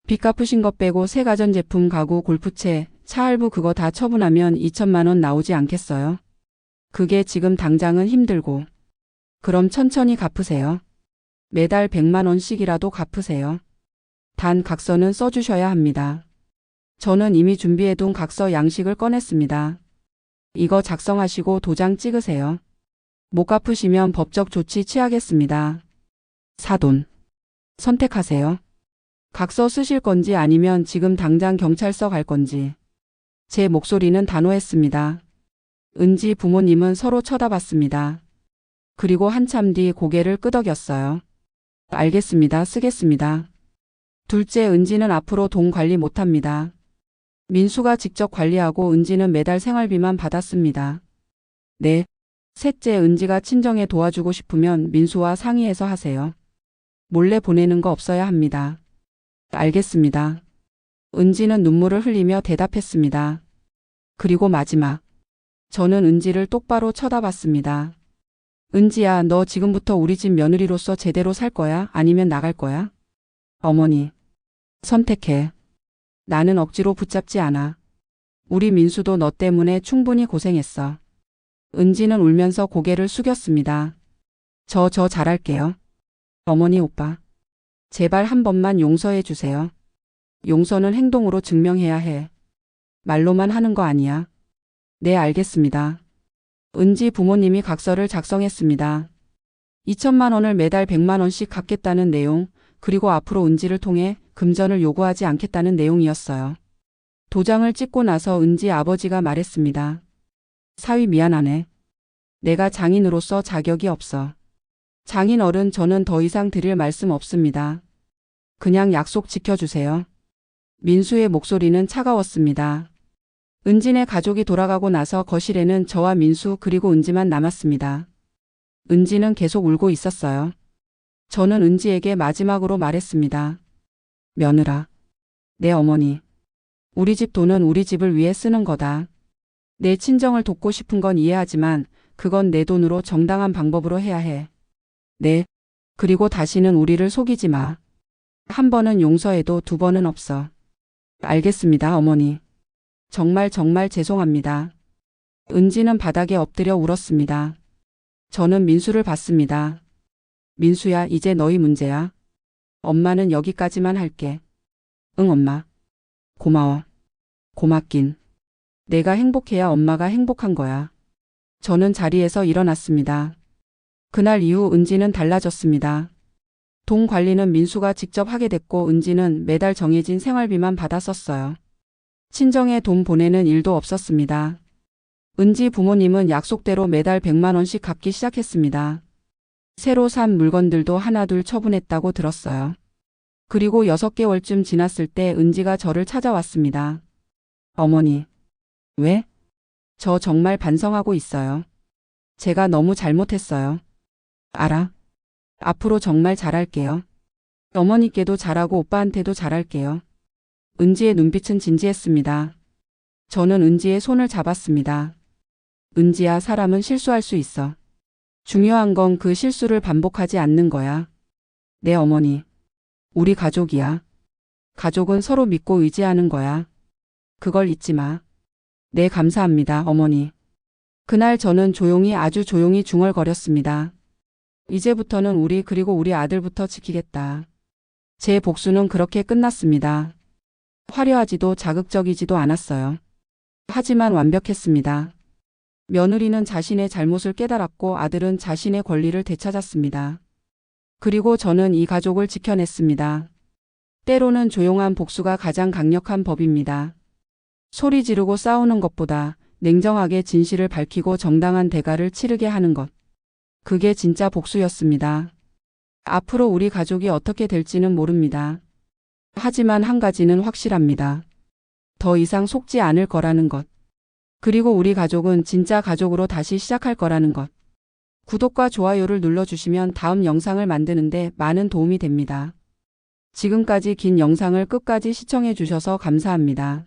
빚 갚으신 것 빼고 새 가전제품, 가구, 골프채, 차 할부 그거 다 처분하면 2천만 원 나오지 않겠어요? 그게 지금 당장은 힘들고. 그럼 천천히 갚으세요. 매달 100만 원씩이라도 갚으세요. 단 각서는 써주셔야 합니다. 저는 이미 준비해둔 각서 양식을 꺼냈습니다. 이거 작성하시고 도장 찍으세요. 못 갚으시면 법적 조치 취하겠습니다. 사돈. 선택하세요. 각서 쓰실 건지 아니면 지금 당장 경찰서 갈 건지. 제 목소리는 단호했습니다. 은지 부모님은 서로 쳐다봤습니다. 그리고 한참 뒤 고개를 끄덕였어요. 알겠습니다. 쓰겠습니다. 둘째, 은지는 앞으로 돈 관리 못합니다. 민수가 직접 관리하고 은지는 매달 생활비만 받았습니다. 네. 셋째, 은지가 친정에 도와주고 싶으면 민수와 상의해서 하세요. 몰래 보내는 거 없어야 합니다. 알겠습니다. 은지는 눈물을 흘리며 대답했습니다. 그리고 마지막. 저는 은지를 똑바로 쳐다봤습니다. 은지야, 너 지금부터 우리 집 며느리로서 제대로 살 거야? 아니면 나갈 거야? 어머니. 선택해. 나는 억지로 붙잡지 않아. 우리 민수도 너 때문에 충분히 고생했어. 은지는 울면서 고개를 숙였습니다. 저 잘할게요. 어머니, 오빠. 제발 한 번만 용서해 주세요. 용서는 행동으로 증명해야 해. 말로만 하는 거 아니야. 네, 알겠습니다. 은지 부모님이 각서를 작성했습니다. 2천만 원을 매달 100만 원씩 갚겠다는 내용, 그리고 앞으로 은지를 통해 금전을 요구하지 않겠다는 내용이었어요. 도장을 찍고 나서 은지 아버지가 말했습니다. 사위 미안하네. 내가 장인으로서 자격이 없어. 장인 어른, 저는 더 이상 드릴 말씀 없습니다. 그냥 약속 지켜주세요. 민수의 목소리는 차가웠습니다. 은지네 가족이 돌아가고 나서 거실에는 저와 민수 그리고 은지만 남았습니다. 은지는 계속 울고 있었어요. 저는 은지에게 마지막으로 말했습니다. 며느라. 내 어머니. 우리 집 돈은 우리 집을 위해 쓰는 거다. 내 친정을 돕고 싶은 건 이해하지만 그건 내 돈으로 정당한 방법으로 해야 해. 네. 그리고 다시는 우리를 속이지 마. 한 번은 용서해도 두 번은 없어. 알겠습니다, 어머니. 정말 죄송합니다. 은지는 바닥에 엎드려 울었습니다. 저는 민수를 봤습니다. 민수야, 이제 너희 문제야. 엄마는 여기까지만 할게. 응, 엄마. 고마워. 고맙긴. 내가 행복해야 엄마가 행복한 거야. 저는 자리에서 일어났습니다. 그날 이후 은지는 달라졌습니다. 돈 관리는 민수가 직접 하게 됐고 은지는 매달 정해진 생활비만 받아 썼어요. 친정에 돈 보내는 일도 없었습니다. 은지 부모님은 약속대로 매달 100만 원씩 갚기 시작했습니다. 새로 산 물건들도 하나둘 처분했다고 들었어요. 그리고 6개월쯤 지났을 때 은지가 저를 찾아왔습니다. 어머니. 왜? 저 정말 반성하고 있어요. 제가 너무 잘못했어요. 알아. 앞으로 정말 잘할게요. 어머니께도 잘하고 오빠한테도 잘할게요. 은지의 눈빛은 진지했습니다. 저는 은지의 손을 잡았습니다. 은지야, 사람은 실수할 수 있어. 중요한 건 그 실수를 반복하지 않는 거야. 네, 어머니. 우리 가족이야. 가족은 서로 믿고 의지하는 거야. 그걸 잊지 마. 네, 감사합니다, 어머니. 그날 저는 아주 조용히 중얼거렸습니다. 이제부터는 그리고 우리 아들부터 지키겠다. 제 복수는 그렇게 끝났습니다. 화려하지도 자극적이지도 않았어요. 하지만 완벽했습니다. 며느리는 자신의 잘못을 깨달았고 아들은 자신의 권리를 되찾았습니다. 그리고 저는 이 가족을 지켜냈습니다. 때로는 조용한 복수가 가장 강력한 법입니다. 소리 지르고 싸우는 것보다 냉정하게 진실을 밝히고 정당한 대가를 치르게 하는 것. 그게 진짜 복수였습니다. 앞으로 우리 가족이 어떻게 될지는 모릅니다. 하지만 한 가지는 확실합니다. 더 이상 속지 않을 거라는 것. 그리고 우리 가족은 진짜 가족으로 다시 시작할 거라는 것. 구독과 좋아요를 눌러주시면 다음 영상을 만드는데 많은 도움이 됩니다. 지금까지 긴 영상을 끝까지 시청해 주셔서 감사합니다.